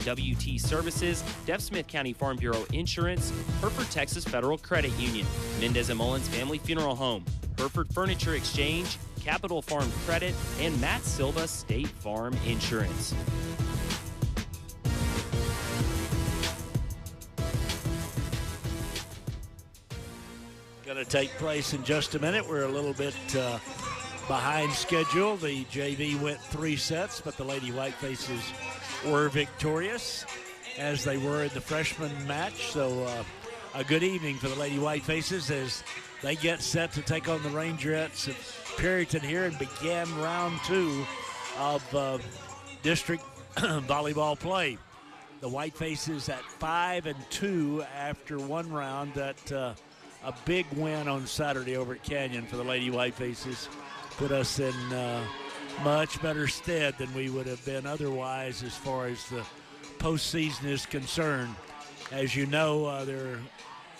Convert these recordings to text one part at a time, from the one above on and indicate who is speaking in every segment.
Speaker 1: WT Services, Deaf Smith County Farm Bureau Insurance, Hereford Texas Federal Credit Union, Mendez and Mullins Family Funeral Home, Hereford Furniture Exchange, Capital Farm Credit, and Matt Silva State Farm Insurance.
Speaker 2: Going to take place in just a minute. We're a little bit behind schedule. The JV went 3 sets, but the Lady Whitefaces were victorious as they were in the freshman match. So a good evening for the Lady Whitefaces as they get set to take on the Rangerettes of Perryton here and began round 2 of district volleyball play. The Whitefaces at 5-2 after one round. That a big win on Saturday over at Canyon for the Lady Whitefaces put us in much better stead than we would have been otherwise as far as the postseason is concerned. As you know, there are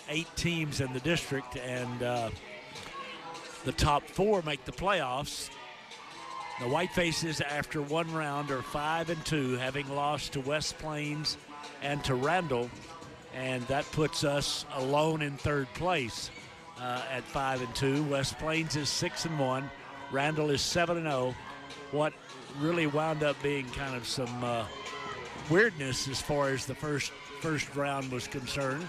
Speaker 2: 8 teams in the district, and the top 4 make the playoffs. The Whitefaces, after one round, are 5-2, having lost to West Plains and to Randall, and that puts us alone in 3rd place at 5-2. West Plains is 6-1. Randall is 7-0. What really wound up being kind of some weirdness as far as the first round was concerned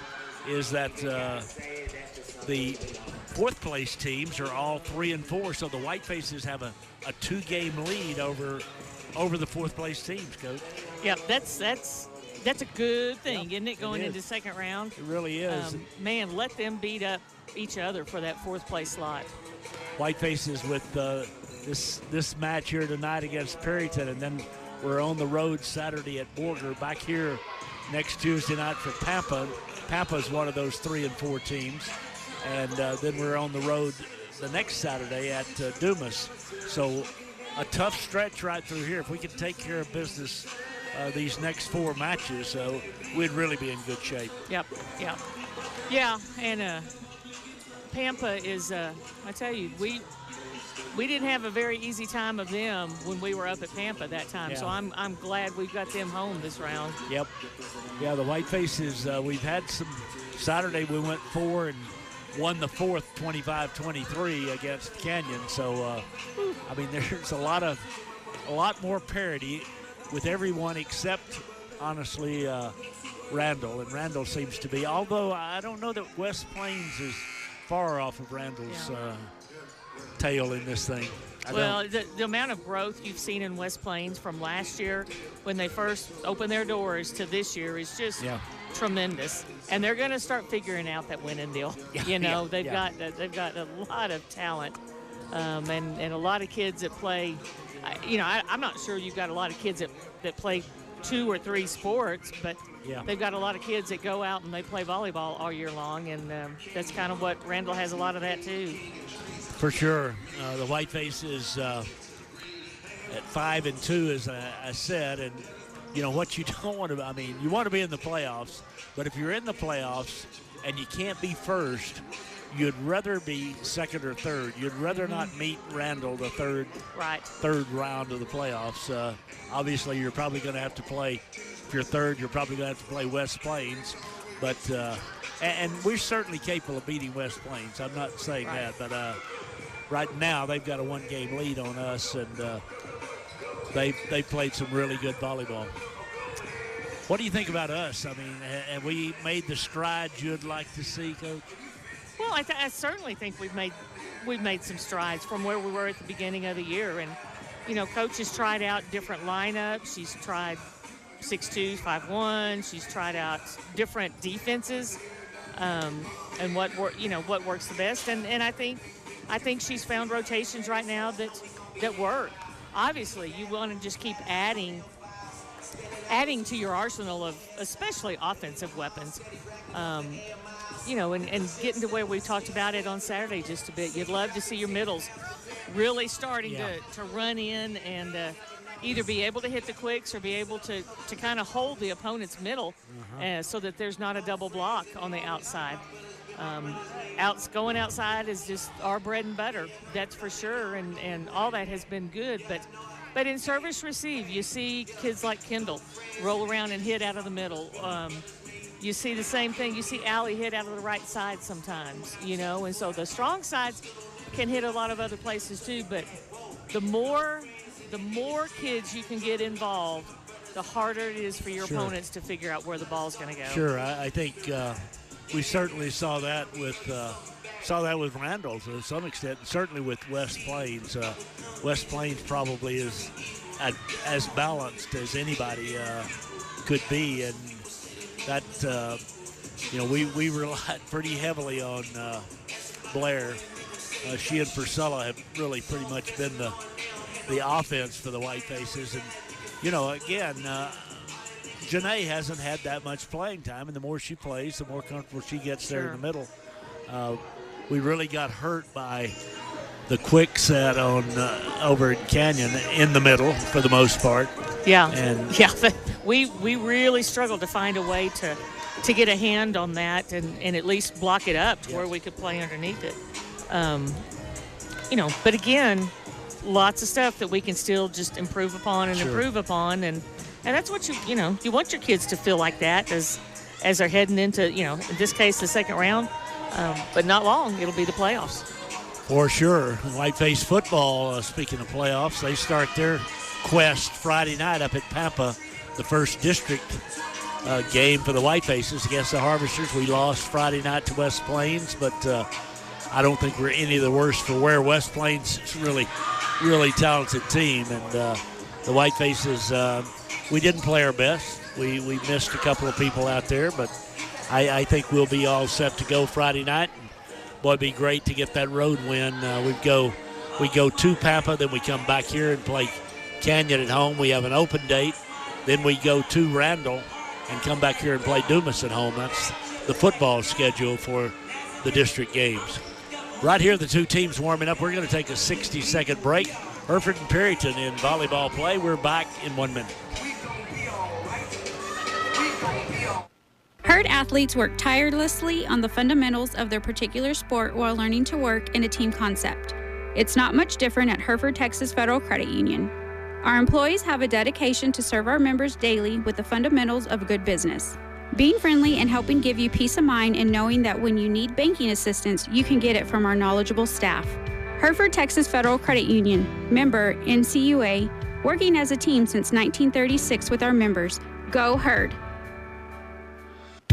Speaker 2: is that the 4th place teams are all 3-4, so the Whitefaces have a 2-game lead over the 4th place teams, Coach.
Speaker 3: Yeah, that's a good thing, isn't it, going into second round?
Speaker 2: It really is.
Speaker 3: Man, let them beat up each other for that 4th place slot.
Speaker 2: Whitefaces with this match here tonight against Perryton, and then we're on the road Saturday at Borger, back here next Tuesday night for Pampa. Pampa's one of those 3-4 teams, and then we're on the road the next Saturday at Dumas. So a tough stretch right through here. If we can take care of business these next 4 matches, we'd really be in good shape.
Speaker 3: Yep. Yeah, and Pampa is, I tell you, we didn't have a very easy time of them when we were up at Pampa that time, so I'm glad we've got them home this round.
Speaker 2: Yep. Yeah, the Whitefaces, we've had some. Saturday we went 4 and won the 4th 25-23 against Canyon, so I mean there's a lot more parity with everyone except, honestly, Randall. And Randall seems to be, although I don't know that West Plains is far off of Randall's tail in this thing.
Speaker 3: Well, the amount of growth you've seen in West Plains from last year when they first opened their doors to this year is just tremendous. And they're going to start figuring out that winning deal. They've got a lot of talent and a lot of kids that play. I'm not sure you've got a lot of kids that play 2 or 3 sports, but they've got a lot of kids that go out and they play volleyball all year long, and that's kind of what Randall has a lot of that too.
Speaker 2: For sure. The Whitefaces at 5-2, as I said, and what you don't want to, you want to be in the playoffs, but if you're in the playoffs and you can't be first, you'd rather be second or third. You'd rather not meet Randall the third round of the playoffs. Obviously, you're probably going to have to play, if you're third, you're probably going to have to play West Plains. But and we're certainly capable of beating West Plains. I'm not saying that, but right now they've got a 1-game lead on us, and they played some really good volleyball. What do you think about us? Have we made the strides you'd like to see, Coach?
Speaker 3: Well, I certainly think we've made some strides from where we were at the beginning of the year. And, Coach has tried out different lineups. She's tried 6-2, 5-1. She's tried out different defenses and what works the best. And I think she's found rotations right now that work. Obviously, you want to just keep adding to your arsenal of especially offensive weapons. And getting to where we talked about it on Saturday just a bit. You'd love to see your middles really starting to run in and either be able to hit the quicks or be able to kind of hold the opponent's middle so that there's not a double block on the outside. Going outside is just our bread and butter, that's for sure, and all that has been good. But But in service receive, you see kids like Kendall roll around and hit out of the middle. You see the same thing. You see Allie hit out of the right side sometimes, and so the strong sides can hit a lot of other places too. But the more kids you can get involved, the harder it is for your opponents to figure out where the ball's going to go.
Speaker 2: Sure, I think we certainly saw that with Randall to some extent, and certainly with West Plains. West Plains probably is as balanced as anybody could be, and that we relied pretty heavily on Blair. She and Priscilla have really pretty much been the offense for the Whitefaces, and again, Janae hasn't had that much playing time, and the more she plays, the more comfortable she gets there in the middle. We really got hurt by the quick set on over at Canyon in the middle for the most part.
Speaker 3: Yeah, we really struggled to find a way to get a hand on that and at least block it up to where we could play underneath it. But again, lots of stuff that we can still just improve upon and improve upon, and that's what you want your kids to feel like that as they're heading into in this case the second round, but not long it'll be the playoffs.
Speaker 2: For sure. Whiteface football, speaking of playoffs, they start their quest Friday night up at Pampa, the first district game for the Whitefaces against the Harvesters. We lost Friday night to West Plains, but I don't think we're any of the worse for wear. West Plains is really talented team, and the Whitefaces, we didn't play our best. We missed a couple of people out there, but I think we'll be all set to go Friday night. Boy, it'd be great to get that road win. We go to Pampa, then we come back here and play Canyon at home. We have an open date. Then we go to Randall and come back here and play Dumas at home. That's the football schedule for the district games. Right here, the two teams warming up. We're going to take a 60-second break. Hereford and Perryton in volleyball play. We're back in 1 minute.
Speaker 4: Herd athletes work tirelessly on the fundamentals of their particular sport while learning to work in a team concept. It's not much different at Hereford Texas Federal Credit Union. Our employees have a dedication to serve our members daily with the fundamentals of good business. Being friendly and helping give you peace of mind and knowing that when you need banking assistance, you can get it from our knowledgeable staff. Hereford Texas Federal Credit Union, member NCUA, working as a team since 1936 with our members. Go Herd!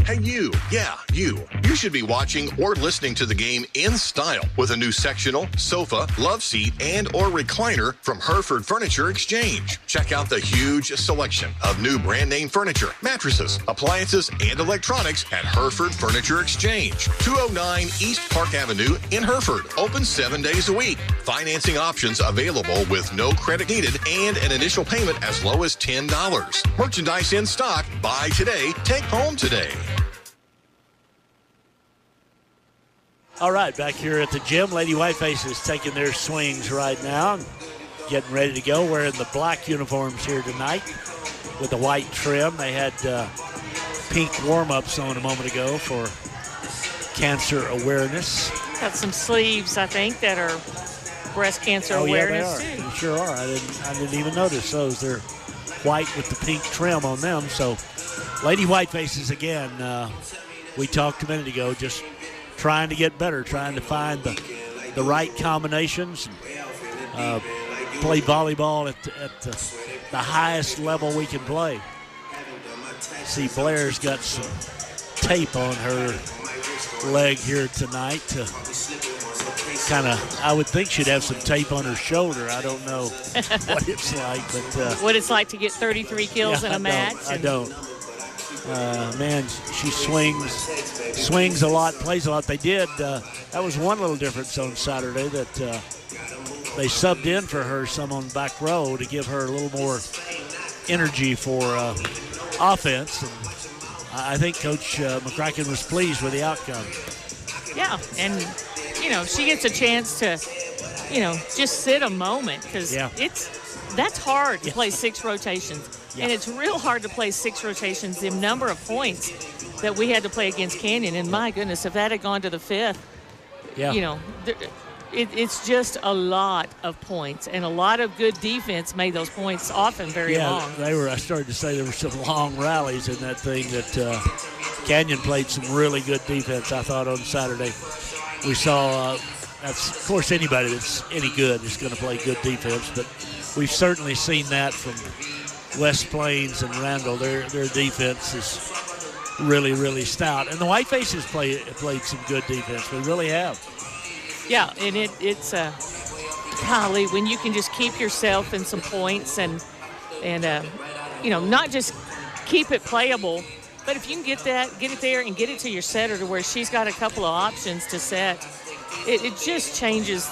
Speaker 5: Hey, you. Yeah, you. You should be watching or listening to the game in style with a new sectional, sofa, love seat, and or recliner from Hereford Furniture Exchange. Check out the huge selection of new brand name furniture, mattresses, appliances, and electronics at Hereford Furniture Exchange. 209 East Park Avenue in Hereford. Open 7 days a week. Financing options available with no credit needed and an initial payment as low as $10. Merchandise in stock. Buy today. Take home today.
Speaker 2: All right, back here at the gym, Lady Whitefaces taking their swings right now, getting ready to go, wearing the black uniforms here tonight with the white trim. They had pink warm-ups on a moment ago for cancer awareness.
Speaker 3: Got some sleeves, I think, that are breast cancer awareness,
Speaker 2: they are.
Speaker 3: too.
Speaker 2: They sure are. I didn't even notice those. They're white with the pink trim on them. So Lady Whitefaces, again, we talked a minute ago, just trying to get better, trying to find the right combinations, play volleyball at the highest level we can play. See, Blair's got some tape on her leg here tonight to kind of, I would think she'd have some tape on her shoulder. I don't know what it's like, but
Speaker 3: what it's like to get 33 kills in a match.
Speaker 2: I don't. Man, she swings a lot, plays a lot. They did. That was one little difference on Saturday, that they subbed in for her some on the back row to give her a little more energy for offense. And I think Coach McCracken was pleased with the outcome.
Speaker 3: Yeah, and, she gets a chance to, just sit a moment, because that's hard to play 6 rotations. Yeah. And it's real hard to play 6 rotations, the number of points that we had to play against Canyon. And my goodness, if that had gone to the 5th, it's just a lot of points, and a lot of good defense made those points often very long.
Speaker 2: I started to say there were some long rallies in that thing that Canyon played some really good defense, I thought, on Saturday. We saw, of course, anybody that's any good is going to play good defense, but we've certainly seen that from West Plains and Randall. Their defense is really, really stout. And the Whitefaces played some good defense. We really have.
Speaker 3: Yeah, and it's golly, when you can just keep yourself in some points and not just keep it playable, but if you can get it there and get it to your setter to where she's got a couple of options to set, it just changes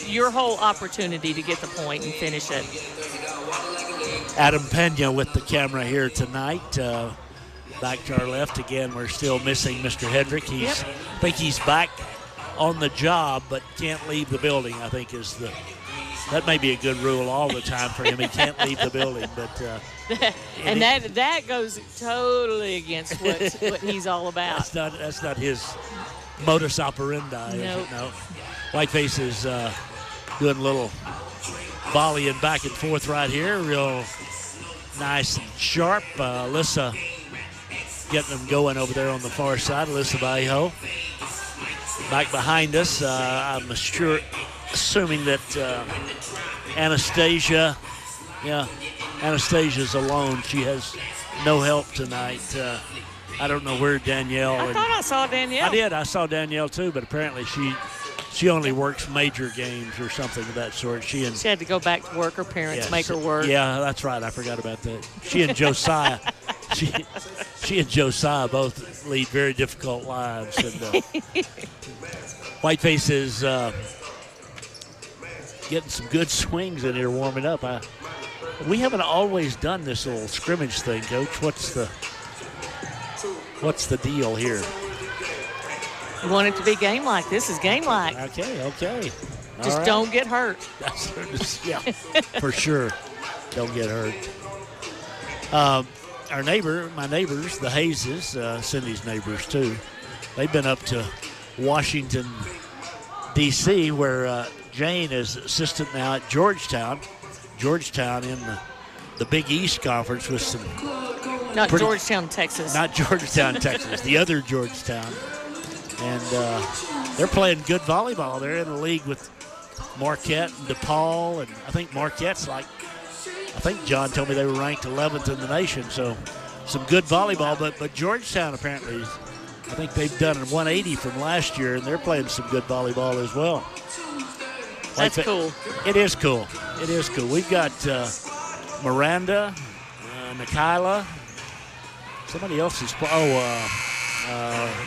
Speaker 3: your whole opportunity to get the point and finish it.
Speaker 2: Adam Pena with the camera here tonight. Back to our left again, we're still missing Mr. Hedrick. I think he's back on the job, but can't leave the building, I think that may be a good rule all the time for him. He can't leave the building, but
Speaker 3: and that goes totally against what he's all about.
Speaker 2: That's not his modus operandi.
Speaker 3: Nope.
Speaker 2: No. Whiteface is doing a little volleying back and forth right here, real nice and sharp. Alyssa getting them going over there on the far side. Alyssa Vallejo back behind us. I'm assuming that Anastasia's alone. She has no help tonight. I don't know where Danielle.
Speaker 3: I thought I saw Danielle.
Speaker 2: I did. I saw Danielle too, but apparently she only works major games or something of that sort. She
Speaker 3: had to go back to work. Her parents make her work.
Speaker 2: Yeah, that's right. I forgot about that. She and Josiah. She and Josiah both lead very difficult lives. And Whiteface is getting some good swings in here warming up. We haven't always done this little scrimmage thing, Coach. What's the deal here?
Speaker 3: You want it to be game-like. This is game-like.
Speaker 2: Okay.
Speaker 3: Just don't get hurt.
Speaker 2: Yeah, for sure. Don't get hurt. My neighbors, the Hayeses, Cindy's neighbors too, they've been up to Washington, D.C., where Jane is assistant now at Georgetown. Georgetown in the Big East Conference with some...
Speaker 3: Georgetown, Texas.
Speaker 2: Not Georgetown, Texas. The other Georgetown. And they're playing good volleyball. They're in the league with Marquette and DePaul, and I think Marquette's I think John told me they were ranked 11th in the nation, so some good volleyball. But Georgetown apparently, I think they've done a 180 from last year, and they're playing some good volleyball as well.
Speaker 3: That's cool.
Speaker 2: It is cool. It is cool. We've got Miranda, Nikayla, somebody else is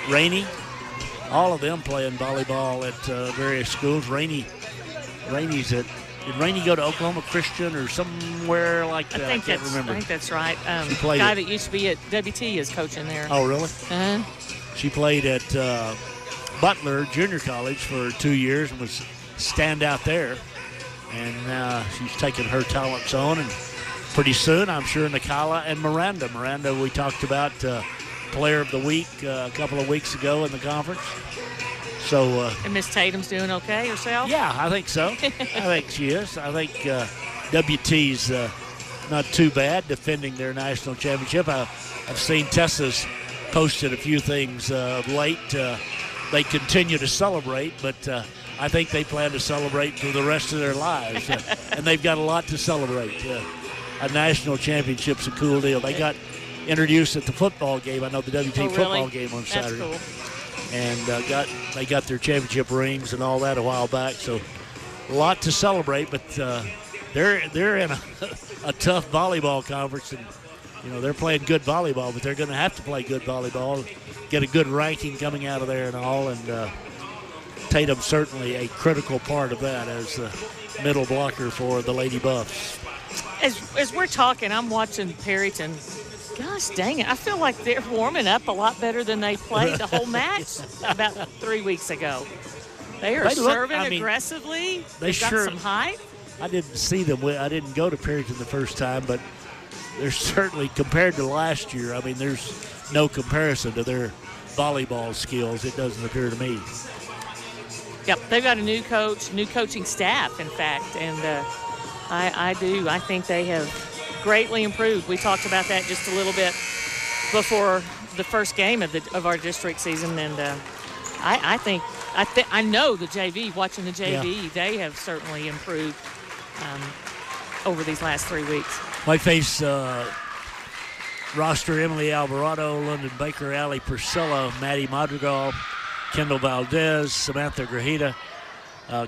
Speaker 2: Rainey. All of them playing volleyball at various schools. Rainey's at. Did Rainey go to Oklahoma Christian or somewhere like that? I can't remember.
Speaker 3: I think that's right. The guy that used to be at WT is coaching there.
Speaker 2: Oh, really?
Speaker 3: Uh-huh.
Speaker 2: She played at Butler Junior College for 2 years and was standout there. And now she's taken her talents on. And pretty soon, I'm sure, Nikayla and Miranda. Miranda, we talked about Player of the Week a couple of weeks ago in the conference. So,
Speaker 3: and Miss Tatum's doing okay herself?
Speaker 2: Yeah, I think so. I think she is. I think WT's not too bad defending their national championship. I've seen Tessa's posted a few things of late. They continue to celebrate, but I think they plan to celebrate for the rest of their lives. And they've got a lot to celebrate. A national championship's a cool deal. They got introduced at the football game. I know the WT football game on Saturday.
Speaker 3: That's cool.
Speaker 2: And they got their championship rings and all that a while back. So a lot to celebrate, but they're in a tough volleyball conference, and they're playing good volleyball, but they're going to have to play good volleyball, get a good ranking coming out of there and all. And Tatum's certainly a critical part of that as the middle blocker for the Lady Buffs.
Speaker 3: As we're talking, I'm watching Perryton. Gosh dang it, I feel like they're warming up a lot better than they played the whole match about 3 weeks ago. They are serving aggressively. They've got some height.
Speaker 2: I didn't see them. I didn't go to Perryton the first time, but they're certainly, compared to last year, there's no comparison to their volleyball skills, it doesn't appear to me.
Speaker 3: Yep, they've got a new coach, new coaching staff, in fact, and I think they have greatly improved. We talked about that just a little bit before the first game of our district season, and I know the JV, watching the JV, they have certainly improved over these last 3 weeks.
Speaker 2: Whiteface roster: Emily Alvarado, London Baker, Allie Priscilla, Maddie Madrigal, Kendall Valdez, Samantha Grajeda,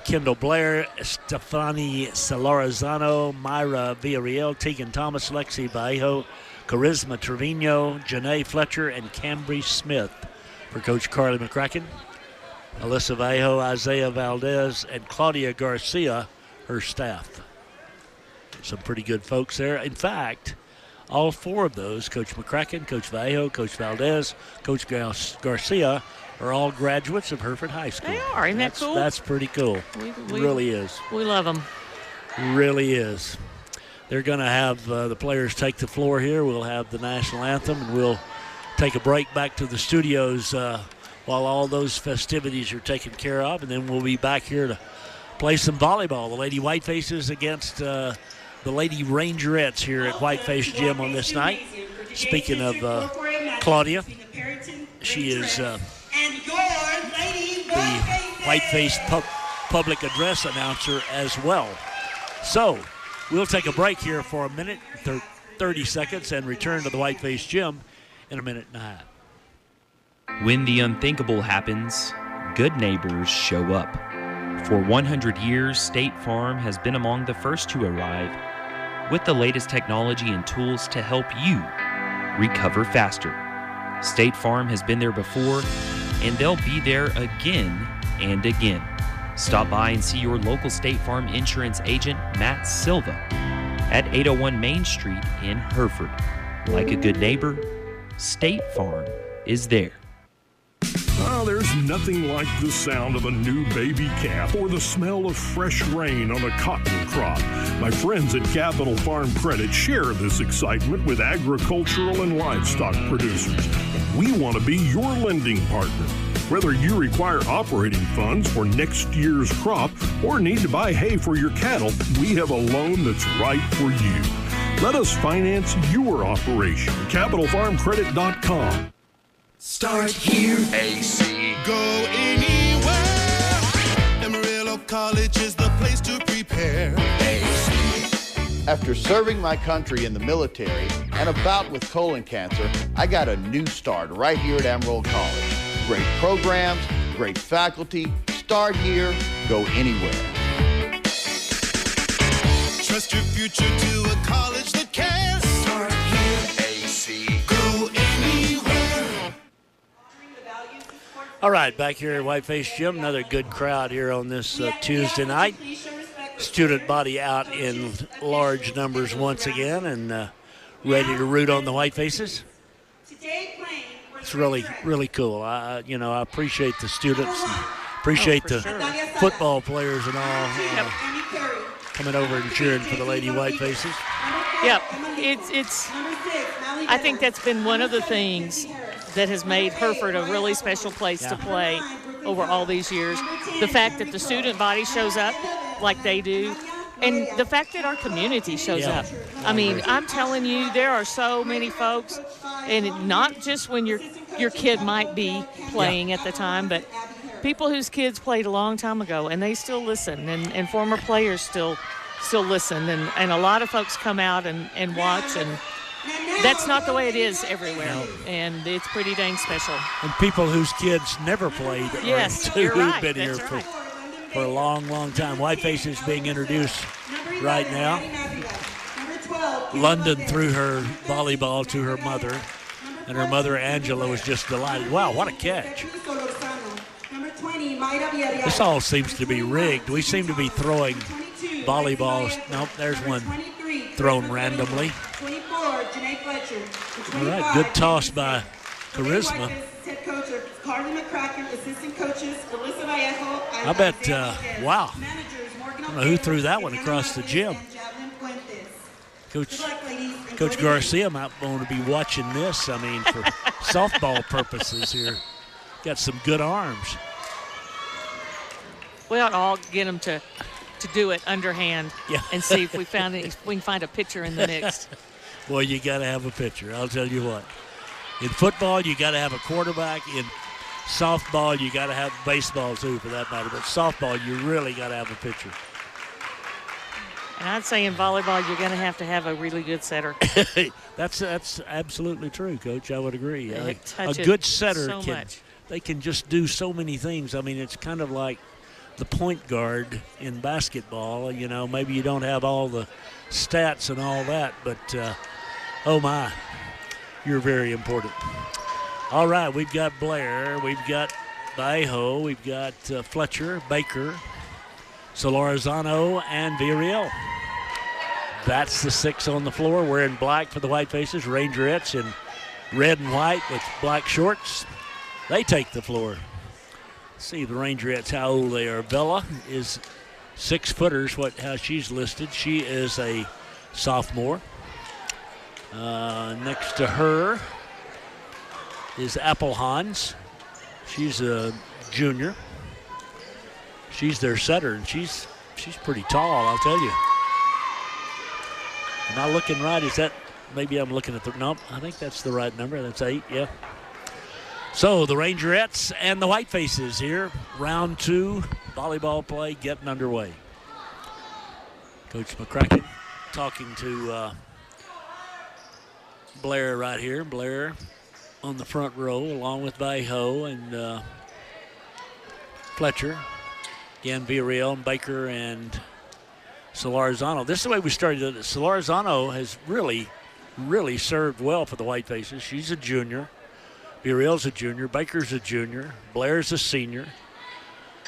Speaker 2: Kendall Blair, Stefani Solorzano, Myra Villarreal, Tegan Thomas, Lexi Vallejo, Charisma Trevino, Janae Fletcher, and Cambry Smith. For Coach Carly McCracken, Alyssa Vallejo, Isaiah Valdez, and Claudia Garcia, her staff. Some pretty good folks there. In fact, all four of those, Coach McCracken, Coach Vallejo, Coach Valdez, Coach Garcia, are all graduates of Hereford High School.
Speaker 3: They are. Isn't that cool?
Speaker 2: That's pretty cool. It really is.
Speaker 3: We love them.
Speaker 2: Really is. They're going to have the players take the floor here. We'll have the national anthem, and we'll take a break back to the studios while all those festivities are taken care of, and then we'll be back here to play some volleyball. The Lady Whitefaces against the Lady Rangerettes here at Whiteface Gym on this night. Speaking of Claudia, she is the Whiteface public address announcer as well. So we'll take a break here for a minute, 30 seconds, and return to the Whiteface Gym in a minute and a half.
Speaker 1: When the unthinkable happens, good neighbors show up. For 100 years, State Farm has been among the first to arrive with the latest technology and tools to help you recover faster. State Farm has been there before, and they'll be there again and again. Stop by and see your local State Farm insurance agent, Matt Silva, at 801 Main Street in Hereford. Like a good neighbor, State Farm is there.
Speaker 6: Oh, there's nothing like the sound of a new baby calf or the smell of fresh rain on a cotton crop. My friends at Capital Farm Credit share this excitement with agricultural and livestock producers. We want to be your lending partner. Whether you require operating funds for next year's crop or need to buy hay for your cattle, we have a loan that's right for you. Let us finance your operation. CapitalFarmCredit.com.
Speaker 7: Start here. AC. Go anywhere. Amarillo College is the place to prepare. AC.
Speaker 8: After serving my country in the military and a bout with colon cancer, I got a new start right here at Amarillo College. Great programs, great faculty. Start here, go anywhere.
Speaker 7: Trust your future to a college that cares. Start here. AC. Go anywhere.
Speaker 2: All right, back here at Whiteface Gym, another good crowd here on this Tuesday night. Student body out in large numbers once again and ready to root on the Whitefaces. It's really, really cool. I appreciate the students, and appreciate the football players and all coming over and cheering for the Lady Whitefaces.
Speaker 3: Yep, it's. I think that's been one of the things that has made Hereford a really special place to play over all these years. The fact that the student body shows up like they do, and the fact that our community shows up. I mean, I'm telling you, there are so many folks, and not just when your kid might be playing at the time, but people whose kids played a long time ago, and they still listen, and former players still listen, and a lot of folks come out and watch, and that's not the way it is everywhere, and it's pretty dang special.
Speaker 2: And people whose kids never played
Speaker 3: you're right.
Speaker 2: Been here for a long, long time. Whiteface is being introduced right now. London threw her volleyball to her mother, and her mother, Angela, was just delighted. Wow, what a catch. This all seems to be rigged. We seem to be throwing volleyballs. Nope, there's one thrown randomly. All right, good toss by Charisma. I bet, wow. I don't know who threw that one across the gym. Coach Garcia might want to be watching this, I mean, for softball purposes here. Got some good arms.
Speaker 3: We ought to all get them to do it underhand and see if we can find a pitcher in the mix.
Speaker 2: Well, you got to have a pitcher. I'll tell you what. In football, you got to have a quarterback. In softball, you got to have baseball too, for that matter. But softball, you really got to have a pitcher.
Speaker 3: And I'd say in volleyball, you're going to have a really good setter.
Speaker 2: That's absolutely true, Coach. I would agree. A
Speaker 3: touch
Speaker 2: good setter
Speaker 3: so much.
Speaker 2: They can just do so many things. I mean, it's kind of like the point guard in basketball. You know, maybe you don't have all the stats and all that, but oh my, you're very important. All right, we've got Blair, we've got Vallejo, we've got Fletcher, Baker, Solorzano, and Villarreal. That's the 6 on the floor. We're in black for the Whitefaces. Rangerettes in red and white with black shorts. They take the floor. See the Rangerettes, how old they are. Bella is 6-footers, how she's listed. She is a sophomore. Next to her is Apple Hans. She's a junior. She's their setter, and she's pretty tall, I'll tell you. Am I looking right? Is that, maybe I'm looking at nope, I think that's the right number. That's 8, yeah. So the Rangerettes and the Whitefaces here. Round 2, volleyball play getting underway. Coach McCracken talking to Blair right here. Blair on the front row along with Vallejo and Fletcher. Again, Villarreal and Baker and Solorzano. This is the way we started. Solorzano has really served well for the Whitefaces. She's a junior. Villarreal's a junior. Baker's a junior. Blair's a senior.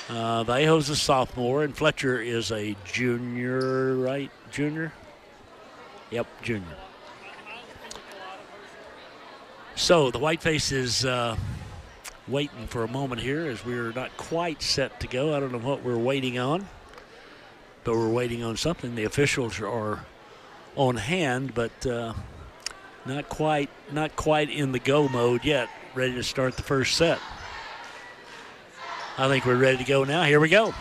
Speaker 2: Vallejo's a sophomore. And Fletcher is a junior, right? Junior? Yep, junior. So the Whitefaces waiting for a moment here as we're not quite set to go. I don't know what we're waiting on, but we're waiting on something. The officials are on hand, but not quite in the go mode yet, ready to start the first set. I think we're ready to go now. Here we go.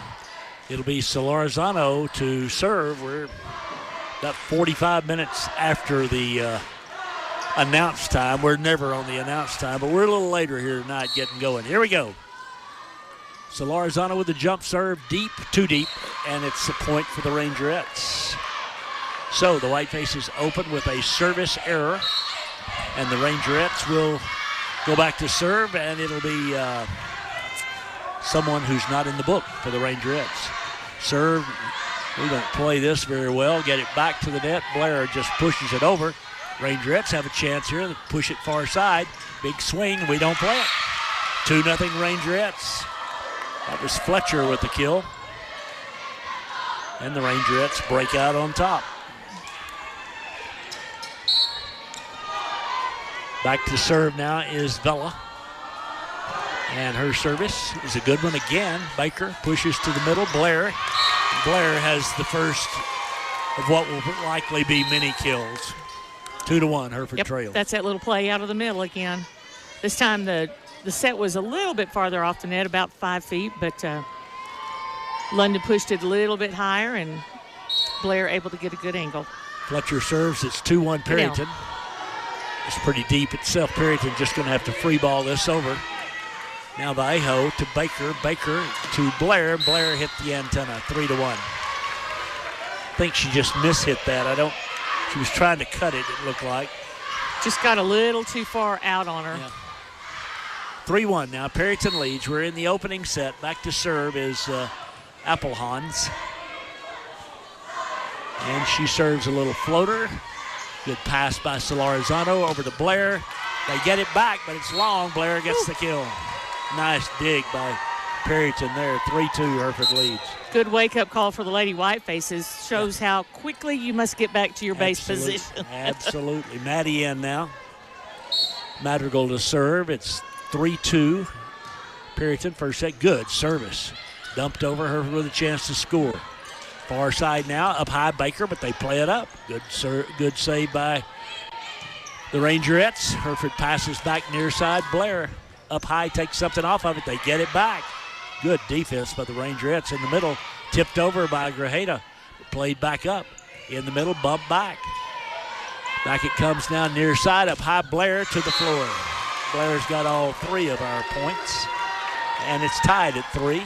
Speaker 2: It'll be Solorzano to serve. We're about 45 minutes after the announced time. We're never on the announced time, but we're a little later here tonight getting going. Here we go. Solorzano with the jump serve, deep, too deep, and it's a point for the Rangerettes. So the Whitefaces open with a service error, and the Rangerettes will go back to serve, and it'll be someone who's not in the book for the Rangerettes. Serve, we don't play this very well. Get it back to the net. Blair just pushes it over. Rangerettes have a chance here to push it far side. Big swing, we don't play it. 2-0 Rangerettes. That was Fletcher with the kill. And the Rangerettes break out on top. Back to serve now is Vela. And her service is a good one again. Baker pushes to the middle. Blair has the first of what will likely be many kills. 2-1, Hereford trails.
Speaker 3: That's that little play out of the middle again. This time the set was a little bit farther off the net, about 5 feet, but London pushed it a little bit higher, and Blair able to get a good angle.
Speaker 2: Fletcher serves. It's 2-1 Perryton. It's pretty deep itself. Perryton just going to have to free ball this over. Now Vallejo to Baker. Baker to Blair. Blair hit the antenna, 3-1. I think she just mishit that. She was trying to cut it looked like.
Speaker 3: Just got a little too far out on her.
Speaker 2: Yeah. 3-1 now. Perryton leads. We're in the opening set. Back to serve is Appelhans. And she serves a little floater. Good pass by Solorzano over to Blair. They get it back, but it's long. Blair gets the kill. Nice dig by Perryton there. 3-2 Hereford leads.
Speaker 3: Good wake-up call for the Lady Whitefaces. Shows how quickly you must get back to your base position.
Speaker 2: Absolutely. Maddie in now. Madrigal to serve. It's 3-2. Perryton first set. Good service. Dumped over. Hereford with a chance to score. Far side now. Up high Baker, but they play it up. Good save by the Rangerettes. Hereford passes back near side. Blair up high takes something off of it. They get it back. Good defense by the Rangerettes in the middle. Tipped over by Grajeda. Played back up. In the middle, bump back. Back it comes now near side, up high. Blair to the floor. Blair's got all 3 of our points. And it's tied at 3.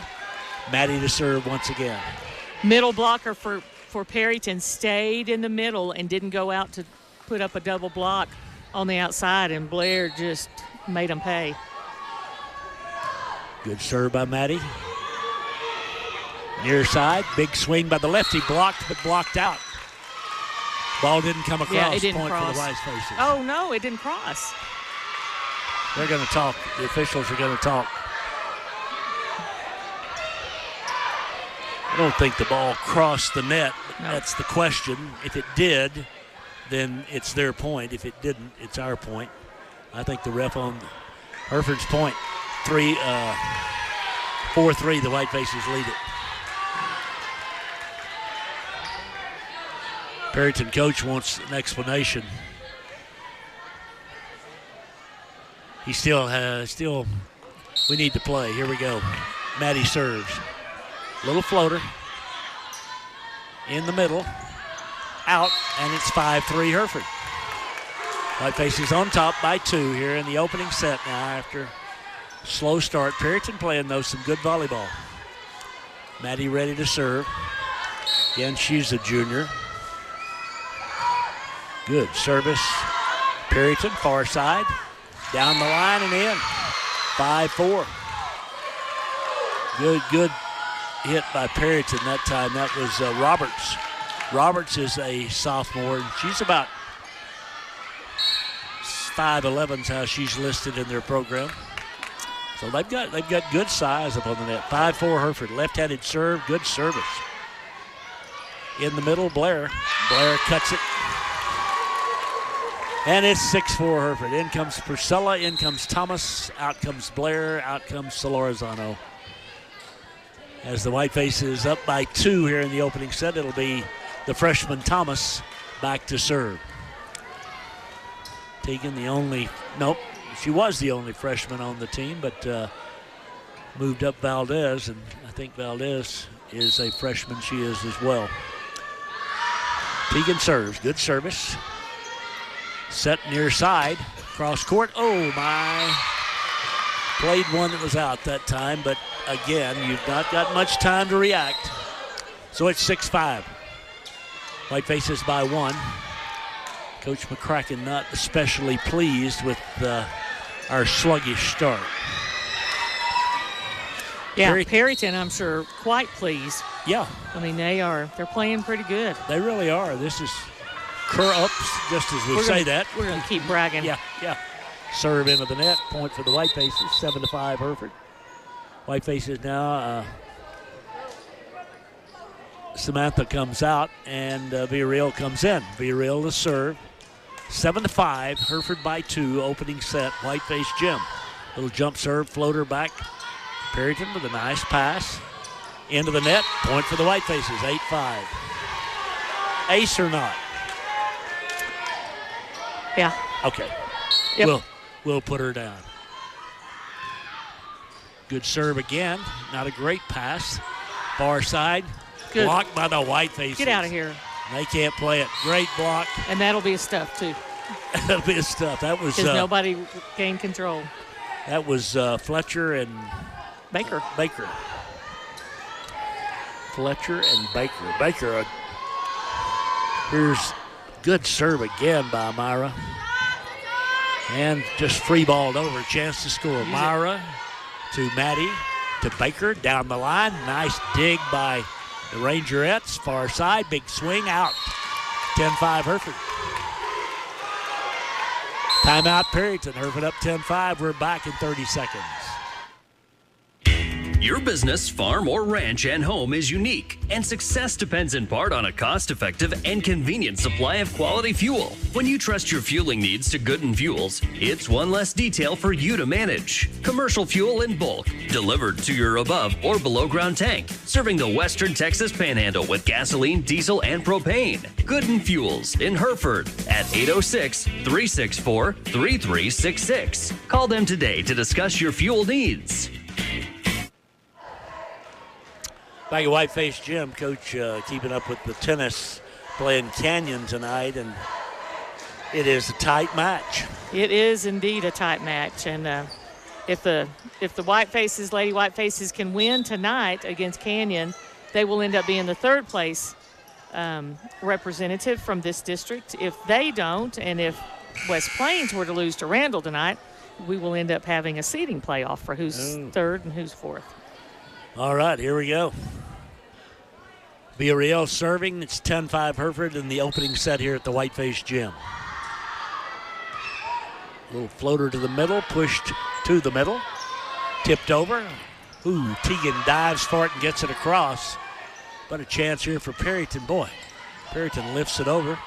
Speaker 2: Maddie to serve once again.
Speaker 3: Middle blocker for Perryton stayed in the middle and didn't go out to put up a double block on the outside, and Blair just made them pay.
Speaker 2: Good serve by Maddie. Near side, big swing by the lefty, blocked but blocked out. Ball didn't come across.
Speaker 3: Yeah, it didn't
Speaker 2: point
Speaker 3: cross.
Speaker 2: For the Whitefaces.
Speaker 3: Oh, no, it didn't cross.
Speaker 2: They're going to talk. The officials are going to talk. I don't think the ball crossed the net.
Speaker 3: No.
Speaker 2: That's the question. If it did, then it's their point. If it didn't, it's our point. I think the ref on Hereford's point. 4-3, the Whitefaces lead it. Perryton coach wants an explanation. He still, we need to play. Here we go. Maddie serves. Little floater. In the middle. Out, and it's 5-3 Hereford. Whitefaces on top by 2 here in the opening set now after slow start. Perryton playing, though, some good volleyball. Maddie ready to serve. Again, she's a junior. Good service. Perryton, far side. Down the line and in. 5-4. Good hit by Perryton that time. That was Roberts. Roberts is a sophomore, and she's about 5'11" is how she's listed in their program. So they've got good size up on the net. 5-4 Hereford. Left-handed serve, good service. In the middle, Blair. Blair cuts it. And it's 6-4 Hereford. In comes Priscilla, in comes Thomas, out comes Blair, out comes Solorzano. As the Whitefaces up by 2 here in the opening set, it'll be the freshman Thomas back to serve. Tegan, she was the only freshman on the team, but moved up Valdez, and I think Valdez is a freshman. She is as well. Tegan serves, good service. Set near side, cross court. Oh my. Played one that was out that time, but again, you've not got much time to react. So it's 6-5. Whitefaces by 1. Coach McCracken not especially pleased with our sluggish start.
Speaker 3: Yeah, Perryton, I'm sure, quite pleased.
Speaker 2: Yeah.
Speaker 3: I mean, they're playing pretty good.
Speaker 2: They really are. This is ups, just as we say that.
Speaker 3: We're going to keep bragging.
Speaker 2: Yeah. Serve into the net. Point for the Whitefaces. 7-5 Hereford. Whitefaces now. Samantha comes out, and Villarreal comes in. Villarreal to serve. 7-5. Hereford by 2. Opening set. Whiteface Jim. Little jump serve. Floater back. Perryton with a nice pass. Into the net. Point for the Whitefaces. 8-5. Ace or not?
Speaker 3: Yeah.
Speaker 2: Okay.
Speaker 3: Yep.
Speaker 2: We'll put her down. Good serve again. Not a great pass. Far side.
Speaker 3: Good.
Speaker 2: Blocked by the Whitefaces.
Speaker 3: Get out of here.
Speaker 2: They can't play it. Great block.
Speaker 3: And that'll be a stuff, too.
Speaker 2: That'll be a stuff. That was
Speaker 3: because nobody gained control.
Speaker 2: That was Fletcher and
Speaker 3: Baker.
Speaker 2: Fletcher and Baker. Baker, here's good serve again by Myra. And just free-balled over. Chance to score. Myra to Maddie to Baker. Down the line. Nice dig by the Rangerettes. Far side. Big swing out. 10-5 Hereford. Timeout Perryton. Hereford up 10-5. We're back in 30 seconds.
Speaker 9: Your business, farm, or ranch and home is unique, and success depends in part on a cost-effective and convenient supply of quality fuel. When you trust your fueling needs to Gooden Fuels, it's one less detail for you to manage. Commercial fuel in bulk, delivered to your above or below ground tank, serving the Western Texas Panhandle with gasoline, diesel, and propane. Gooden Fuels in Hereford at 806-364-3366. Call them today to discuss your fuel needs.
Speaker 2: Back at Whiteface Gym, Coach keeping up with the tennis playing Canyon tonight, and it is a tight match.
Speaker 3: It is indeed a tight match, and if the Whitefaces, Lady Whitefaces, can win tonight against Canyon, they will end up being the third place representative from this district. If they don't, and if West Plains were to lose to Randall tonight, we will end up having a seeding playoff for who's third and who's fourth.
Speaker 2: All right, here we go. Villarreal serving. It's 10-5 Hereford in the opening set here at the Whiteface Gym. Little floater to the middle, pushed to the middle, tipped over. Ooh, Teagan dives for it and gets it across. But a chance here for Perryton. Boy, Perryton lifts it over.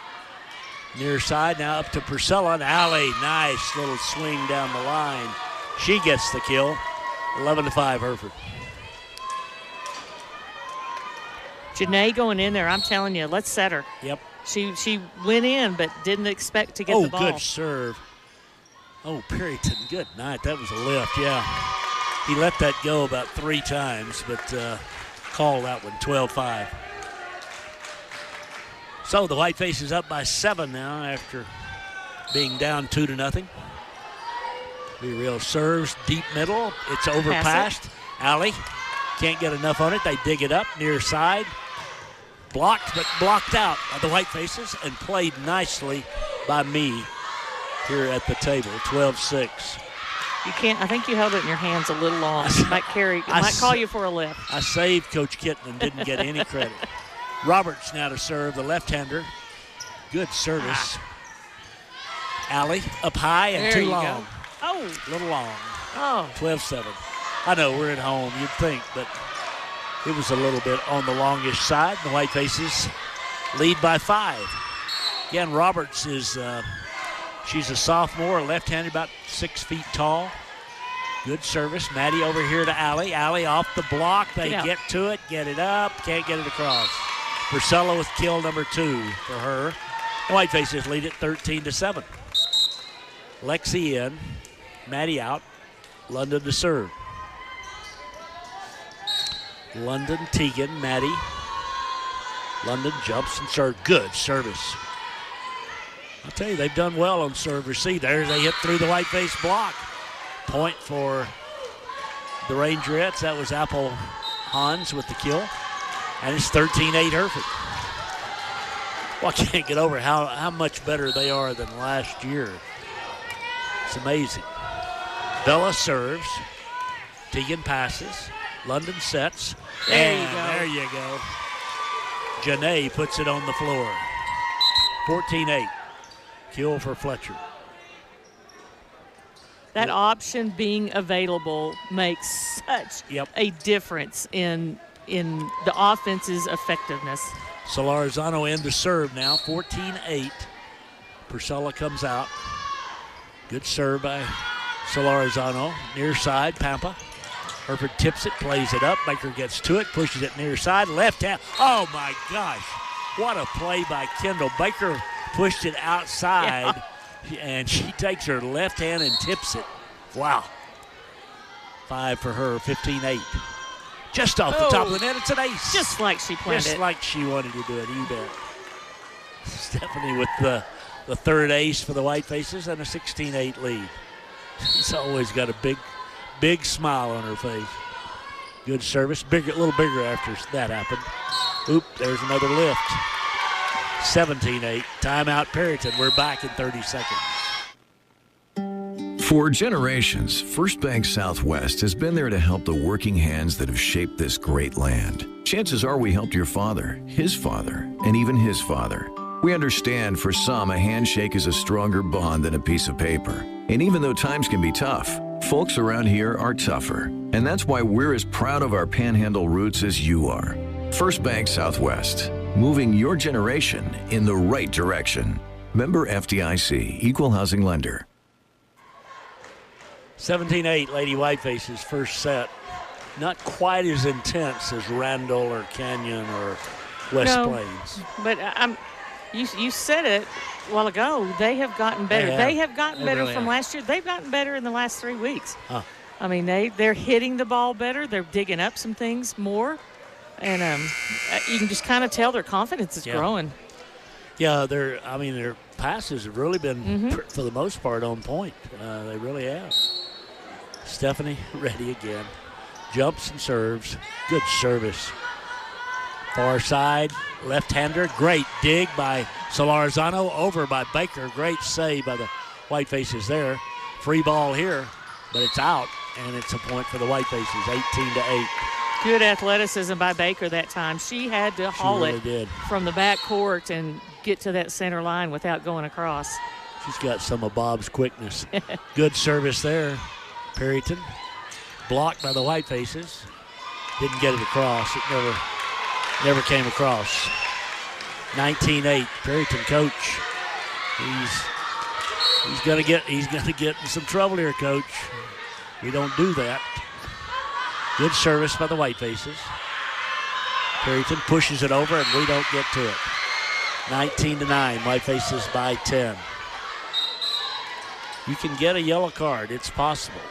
Speaker 2: Near side, now up to Purcell and Alley. Nice little swing down the line. She gets the kill. 11-5 Hereford.
Speaker 3: Janae going in there, I'm telling you, let's set her.
Speaker 2: Yep.
Speaker 3: She went in, but didn't expect to get the ball.
Speaker 2: Oh, good serve. Oh, Perryton, good night. That was a lift, yeah. He let that go about 3 times, but called that one, 12-5. So the Whiteface is up by 7 now after being down 2-0. Villarreal serves deep middle. It's overpassed. Alley can't get enough on it. They dig it up near side. Blocked, but blocked out by the Whitefaces and played nicely by me here at the table, 12-6.
Speaker 3: You can't. I think you held it in your hands a little long. It might call you for a lift.
Speaker 2: I saved Coach Kitten and didn't get any credit. Roberts now to serve, the left-hander. Good service. Alley up high and too long.
Speaker 3: Go. Oh.
Speaker 2: A little long.
Speaker 3: Oh.
Speaker 2: 12-7. I know we're at home, you'd think, but it was a little bit on the longish side. The Whitefaces lead by 5. Again, Roberts is, she's a sophomore, left-handed, about 6 feet tall. Good service. Maddie over here to Alley. Alley off the block. They get to it, get it up, can't get it across. Purcell with kill number 2 for her. The Whitefaces lead it 13-7. Lexi in, Maddie out, London to serve. London, Teagan, Maddie. London jumps and serves. Good service. I'll tell you, they've done well on serve receive. There they hit through the Whiteface block. Point for the Rangerettes. That was Apple Hans with the kill. And it's 13-8 Hereford. Well, I can't get over how much better they are than last year. It's amazing. Bella serves. Teagan passes. London sets. There you go. Janae puts it on the floor. 14-8. Kill for Fletcher.
Speaker 3: That option being available makes such a difference in the offense's effectiveness.
Speaker 2: Solarzano in to serve now. 14-8. Purcell comes out. Good serve by Solarzano. Near side, Pampa. Hereford tips it, plays it up. Baker gets to it, pushes it near side. Left hand. Oh, my gosh. What a play by Kendall. Baker pushed it outside, and she takes her left hand and tips it. Wow. 5 for her, 15-8. Just off the top of the net, it's an ace.
Speaker 3: Just like she planned
Speaker 2: Just like she wanted to do it, you bet. Stephanie with the third ace for the Whitefaces and a 16-8 lead. She's always got a big smile on her face. Good service, a little bigger after that happened. Oop, there's another lift. 17-8, timeout Perryton. We're back in 30 seconds.
Speaker 10: For generations, First Bank Southwest has been there to help the working hands that have shaped this great land. Chances are we helped your father, his father, and even his father. We understand for some, a handshake is a stronger bond than a piece of paper. And even though times can be tough, folks around here are tougher. And that's why we're as proud of our Panhandle roots as you are. First Bank Southwest, moving your generation in the right direction. Member FDIC, Equal Housing Lender.
Speaker 2: 17-8, Lady Whitefaces first set. Not quite as intense as Randall or Canyon or West Plains.
Speaker 3: But you said it a while ago. They have gotten better. They have gotten better from last year. They've gotten better in the last 3 weeks. I mean, they're hitting the ball better. They're digging up some things more. And you can just kind of tell their confidence is growing.
Speaker 2: Yeah, their passes have really been, for the most part, on point. They really have. Stephanie ready again. Jumps and serves. Good service. Far side, left-hander. Great dig by Solarzano. Over by Baker. Great save by the Whitefaces there. Free ball here, but it's out, and it's a point for the Whitefaces, 18-8.
Speaker 3: Good athleticism by Baker that time. She had to haul it from the back court and get to that center line without going across.
Speaker 2: She's got some of Bob's quickness. Good service there. Perryton blocked by the Whitefaces. Didn't get it across. It never came across. 19-8. Perryton coach. He's gonna get in some trouble here, coach. We don't do that. Good service by the Whitefaces. Perryton pushes it over, and we don't get to it. 19-9. Whitefaces by 10. You can get a yellow card. It's possible.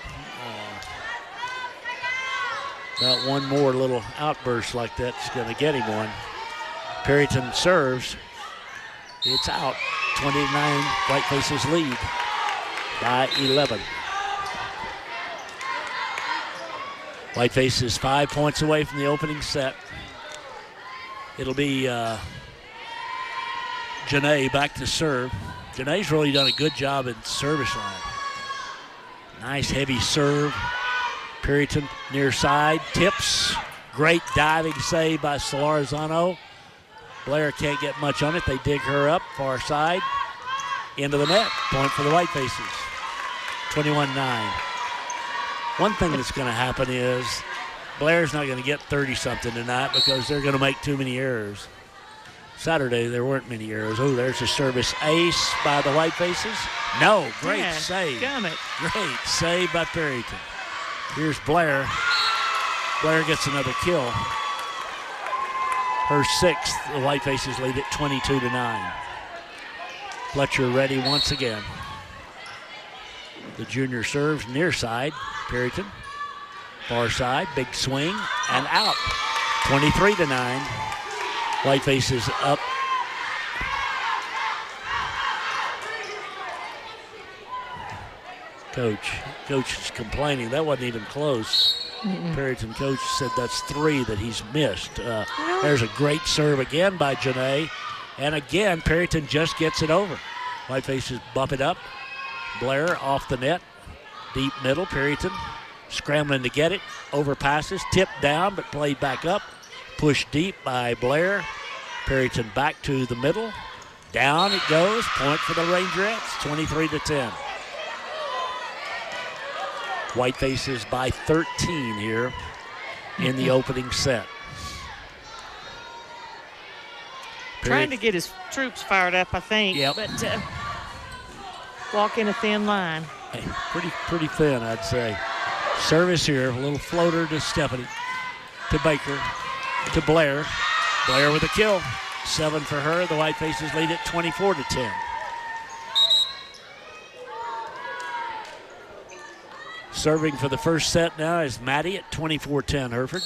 Speaker 2: About one more little outburst like that's going to get him one. Perryton serves. It's out. 29. Whitefaces lead by 11. Whitefaces 5 points away from the opening set. It'll be Janae back to serve. Janae's really done a good job in service line. Nice heavy serve. Perryton near side, tips. Great diving save by Solarzano. Blair can't get much on it. They dig her up, far side. Into the net. Point for the Whitefaces. 21-9. One thing that's going to happen is Blair's not going to get 30-something tonight because they're going to make too many errors. Saturday, there weren't many errors. Oh, there's a service ace by the Whitefaces. No, great save.
Speaker 3: Damn it.
Speaker 2: Great save by Perryton. Here's Blair. Blair gets another kill. Her sixth. The Whitefaces lead it 22-9. Fletcher ready once again. The junior serves near side. Perryton. Far side. Big swing and out. 23-9. Whitefaces up. Coach is complaining. That wasn't even close. Perryton coach said that's 3 that he's missed. There's a great serve again by Janae. And again, Perryton just gets it over. Whitefaces bump it up. Blair off the net. Deep middle. Perryton scrambling to get it. Overpasses. Tipped down but played back up. Pushed deep by Blair. Perryton back to the middle. Down it goes. Point for the Rangerettes. 23-10. Whitefaces by 13 here in the opening set.
Speaker 3: Trying to get his troops fired up, I think.
Speaker 2: Yep.
Speaker 3: But walking a thin line.
Speaker 2: Hey, pretty thin, I'd say. Service here, a little floater to Stephanie, to Baker, to Blair. Blair with a kill. 7 for her. The Whitefaces lead it 24-10. Serving for the first set now is Maddie at 24-10, Hereford.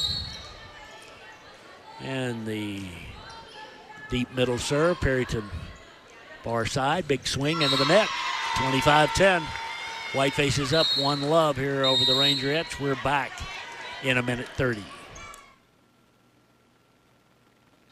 Speaker 2: And the deep middle serve, Perryton far side, big swing into the net, 25-10. Whitefaces up 1-love here over the Rangerettes. We're back in a minute 30.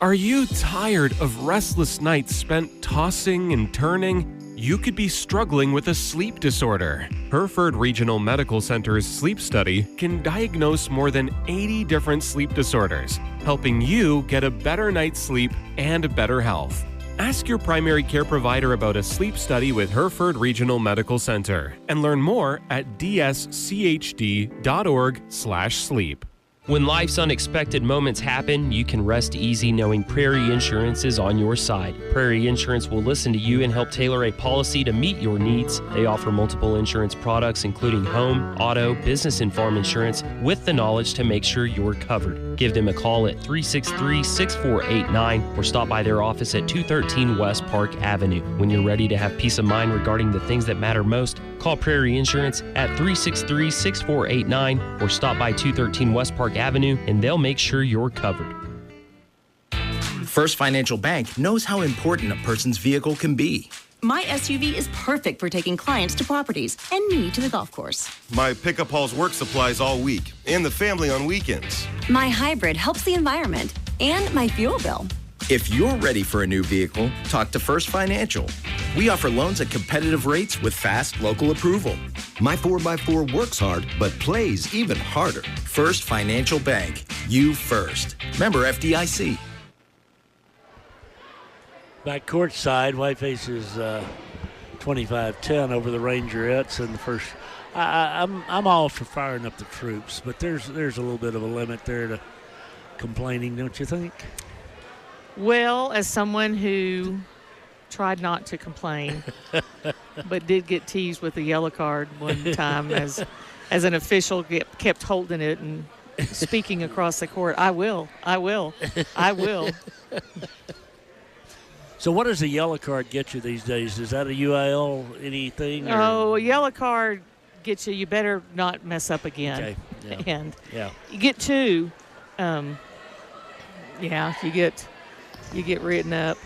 Speaker 11: Are you tired of restless nights spent tossing and turning? You could be struggling with a sleep disorder. Hereford Regional Medical Center's sleep study can diagnose more than 80 different sleep disorders, helping you get a better night's sleep and better health. Ask your primary care provider about a sleep study with Hereford Regional Medical Center and learn more at dschd.org/sleep.
Speaker 1: When life's unexpected moments happen, you can rest easy knowing Prairie Insurance is on your side. Prairie Insurance will listen to you and help tailor a policy to meet your needs. They offer multiple insurance products, including home, auto, business, and farm insurance, with the knowledge to make sure you're covered. Give them a call at 363-6489 or stop by their office at 213 West Park Avenue. When you're ready to have peace of mind regarding the things that matter most, call Prairie Insurance at 363-6489 or stop by 213 West Park Avenue, and they'll make sure you're covered.
Speaker 12: First Financial Bank knows how important a person's vehicle can be.
Speaker 13: My SUV is perfect for taking clients to properties and me to the golf course.
Speaker 14: My pickup hauls work supplies all week and the family on weekends.
Speaker 13: My hybrid helps the environment and my fuel bill.
Speaker 12: If you're ready for a new vehicle, talk to First Financial. We offer loans at competitive rates with fast local approval.
Speaker 15: My 4x4 works hard, but plays even harder.
Speaker 12: First Financial Bank. You first. Member FDIC.
Speaker 2: Back court side, Whiteface is 25-10 over the Rangerettes in the first. I'm all for firing up the troops, but there's a little bit of a limit there to complaining, don't you think?
Speaker 3: Well, as someone who tried not to complain, but did get teased with a yellow card one time as an official kept holding it and speaking across the court, I will.
Speaker 2: So what does a yellow card get you these days? Is that a UIL anything? Or?
Speaker 3: Oh, a yellow card gets you better not mess up again.
Speaker 2: Okay. Yeah.
Speaker 3: And
Speaker 2: yeah.
Speaker 3: You get two. You get written up.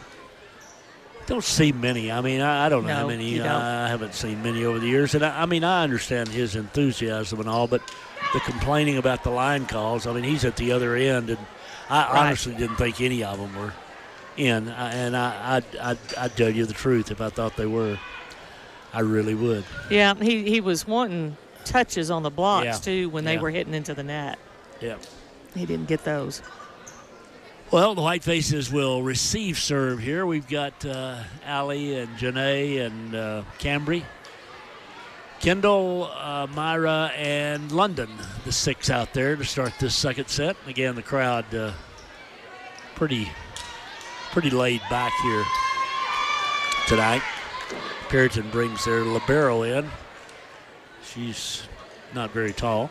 Speaker 2: Don't see many. I mean, I don't know how many.
Speaker 3: You don't.
Speaker 2: I haven't seen many over the years. And I mean, I understand his enthusiasm and all, but the complaining about the line calls, I mean, he's at the other end, and I honestly didn't think any of them were in. And I'd tell you the truth. If I thought they were, I really would.
Speaker 3: Yeah, he was wanting touches on the blocks, too, when they were hitting into the net.
Speaker 2: Yeah.
Speaker 3: He didn't get those.
Speaker 2: Well, the Whitefaces will receive serve here. We've got Allie and Janae and Cambry. Kendall, Myra, and London, the six out there to start this second set. Again, the crowd pretty laid back here tonight. Perryton brings their libero in. She's not very tall.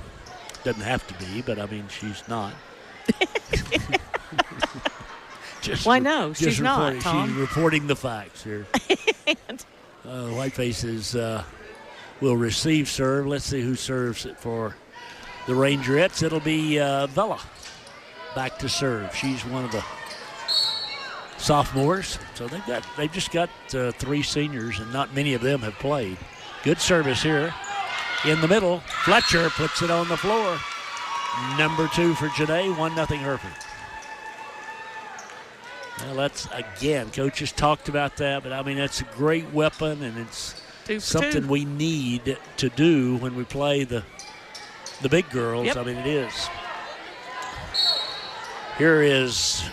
Speaker 2: Doesn't have to be, but I mean, she's not.
Speaker 3: Why no? She's not, Tom.
Speaker 2: She's reporting the facts here. Whitefaces will receive serve. Let's see who serves it for the Rangerettes. It'll be Vella back to serve. She's one of the sophomores. So they've just got three seniors, and not many of them have played. Good service here. In the middle, Fletcher puts it on the floor. Number 2 for Janae, 1-0 Hereford. Well, that's, again, coaches talked about that, but, I mean, that's a great weapon, and it's something we need to do when we play the big girls. Yep. I mean, it is. Here is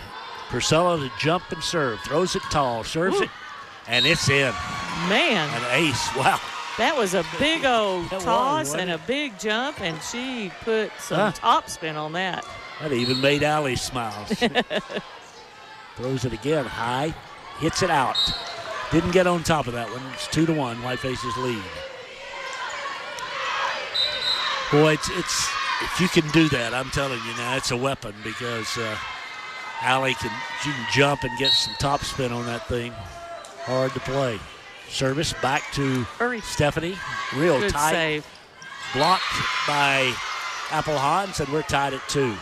Speaker 2: Priscilla to jump and serve. Throws it tall, serves it, and it's in.
Speaker 3: Man.
Speaker 2: An ace. Wow.
Speaker 3: That was a big old toss and a big jump, and she put some topspin on that.
Speaker 2: That even made Allie smile. Throws it again high, hits it out. Didn't get on top of that one. It's 2-1, Whitefaces lead. Boy, it's if you can do that, I'm telling you now, it's a weapon because Allie can jump and get some topspin on that thing. Hard to play. Service back to Stephanie. Real
Speaker 3: Good
Speaker 2: tight.
Speaker 3: Save.
Speaker 2: Blocked by Applehans, and we're tied at 2.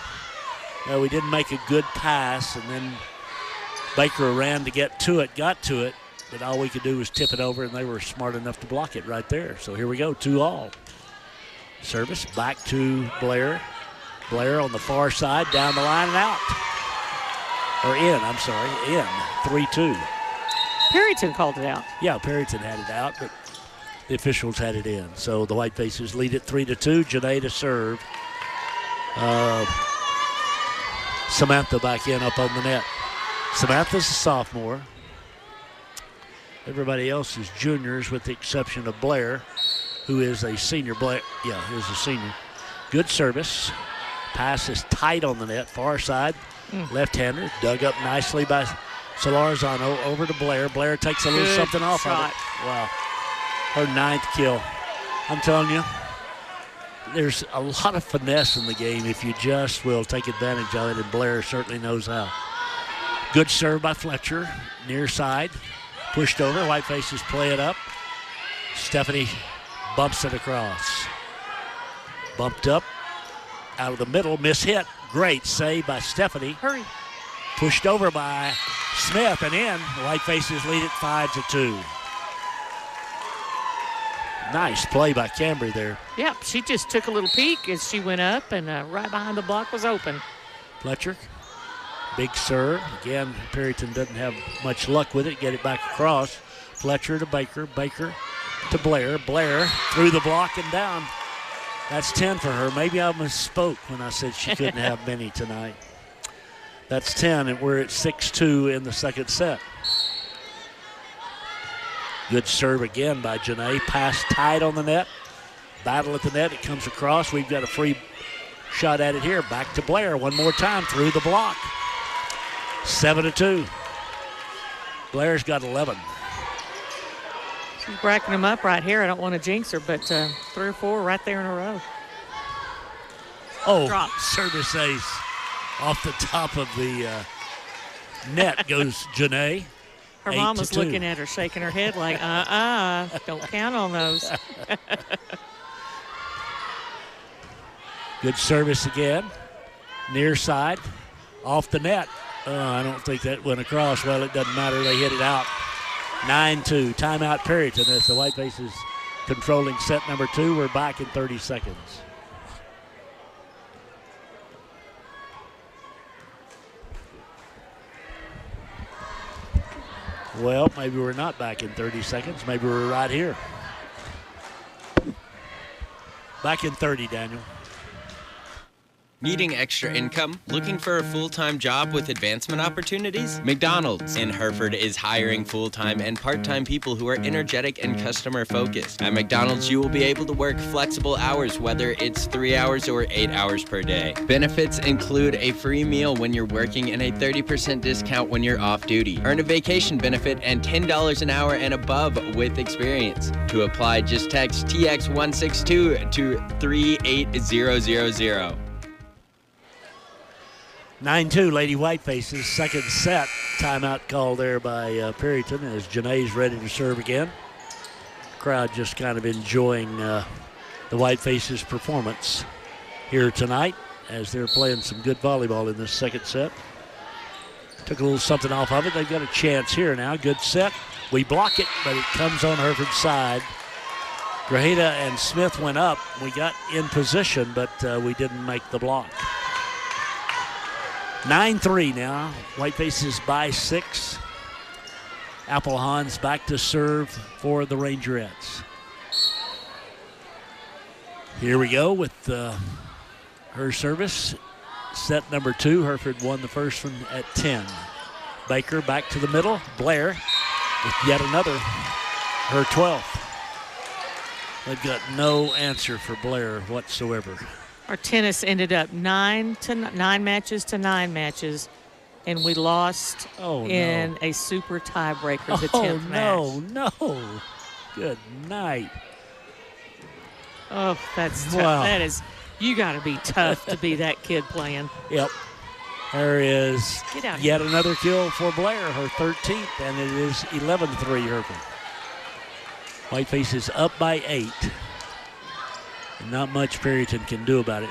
Speaker 2: Now, we didn't make a good pass, and then Baker ran to get to it, got to it, but all we could do was tip it over, and they were smart enough to block it right there. So here we go, 2-all. Service back to Blair. Blair on the far side, down the line and out. Or in, I'm sorry, in. 3-2.
Speaker 3: Perryton called it out.
Speaker 2: Yeah, Perryton had it out, but the officials had it in. So the Whitefaces lead it 3-2. Janae to serve. Samantha back in up on the net. Samantha's a sophomore. Everybody else is juniors with the exception of Blair, who is a senior. Blair, is a senior. Good service. Pass is tight on the net. Far side. Left-hander. Dug up nicely by Solarzano over to Blair. Blair takes a little something off of it. Wow. Her 9th kill. I'm telling you, there's a lot of finesse in the game if you just will take advantage of it, and Blair certainly knows how. Good serve by Fletcher. Near side. Pushed over. Whitefaces play it up. Stephanie bumps it across. Bumped up. Out of the middle. Miss hit. Great save by Stephanie.
Speaker 3: Hurry.
Speaker 2: Pushed over by Smith and in. The Whitefaces lead it 5-2. Nice play by Cambry there.
Speaker 3: Yep, she just took a little peek as she went up, and right behind the block was open.
Speaker 2: Fletcher, big serve. Again, Perryton doesn't have much luck with it. Get it back across. Fletcher to Baker. Baker to Blair. Blair through the block and down. That's 10 for her. Maybe I misspoke when I said she couldn't have many tonight. That's 10, and we're at 6-2 in the second set. Good serve again by Janae. Pass tied on the net. Battle at the net. It comes across. We've got a free shot at it here. Back to Blair one more time through the block. 7-2. Blair's got 11.
Speaker 3: She's bracking them up right here. I don't want to jinx her, but 3 or 4 right there in a row.
Speaker 2: Oh,
Speaker 3: drop.
Speaker 2: Service ace. Off the top of the net goes Janae.
Speaker 3: Her mom was looking at her, shaking her head like, don't count on those.
Speaker 2: Good service again. Near side. Off the net. I don't think that went across. Well, it doesn't matter. They hit it out. 9-2. Timeout Perryton as the Whitefaces controlling set number 2. We're back in 30 seconds. Well, maybe we're not back in 30 seconds. Maybe we're right here. Back in 30, Daniel.
Speaker 16: Needing extra income? Looking for a full-time job with advancement opportunities? McDonald's in Hereford is hiring full-time and part-time people who are energetic and customer-focused. At McDonald's, you will be able to work flexible hours, whether it's 3 hours or 8 hours per day. Benefits include a free meal when you're working and a 30% discount when you're off-duty. Earn a vacation benefit and $10 an hour and above with experience. To apply, just text TX162 to 38000.
Speaker 2: 9-2, Lady Whitefaces. Second set. Timeout call there by Perryton as Janae's ready to serve again. Crowd just kind of enjoying the Whitefaces' performance here tonight as they're playing some good volleyball in this second set. Took a little something off of it. They've got a chance here now. Good set. We block it, but it comes on Hereford's side. Grajeda and Smith went up. We got in position, but we didn't make the block. 9-3 now. Whitefaces by 6. Appelhahn's back to serve for the Rangerettes. Here we go with her service. Set number 2. Hereford won the first one at 10. Baker back to the middle. Blair with yet another, her 12th. They've got no answer for Blair whatsoever.
Speaker 3: Our tennis ended up 9 matches to 9 matches, and we lost in a super tiebreaker, the 10th match.
Speaker 2: No. Good night.
Speaker 3: Oh, that's tough.
Speaker 2: Wow.
Speaker 3: That is, you got to be tough to be that kid playing.
Speaker 2: Yep. There is
Speaker 3: yet
Speaker 2: here. Another kill for Blair, her 13th, and it is 11-3 Hereford. Whiteface is up by 8. And not much Perryton can do about it.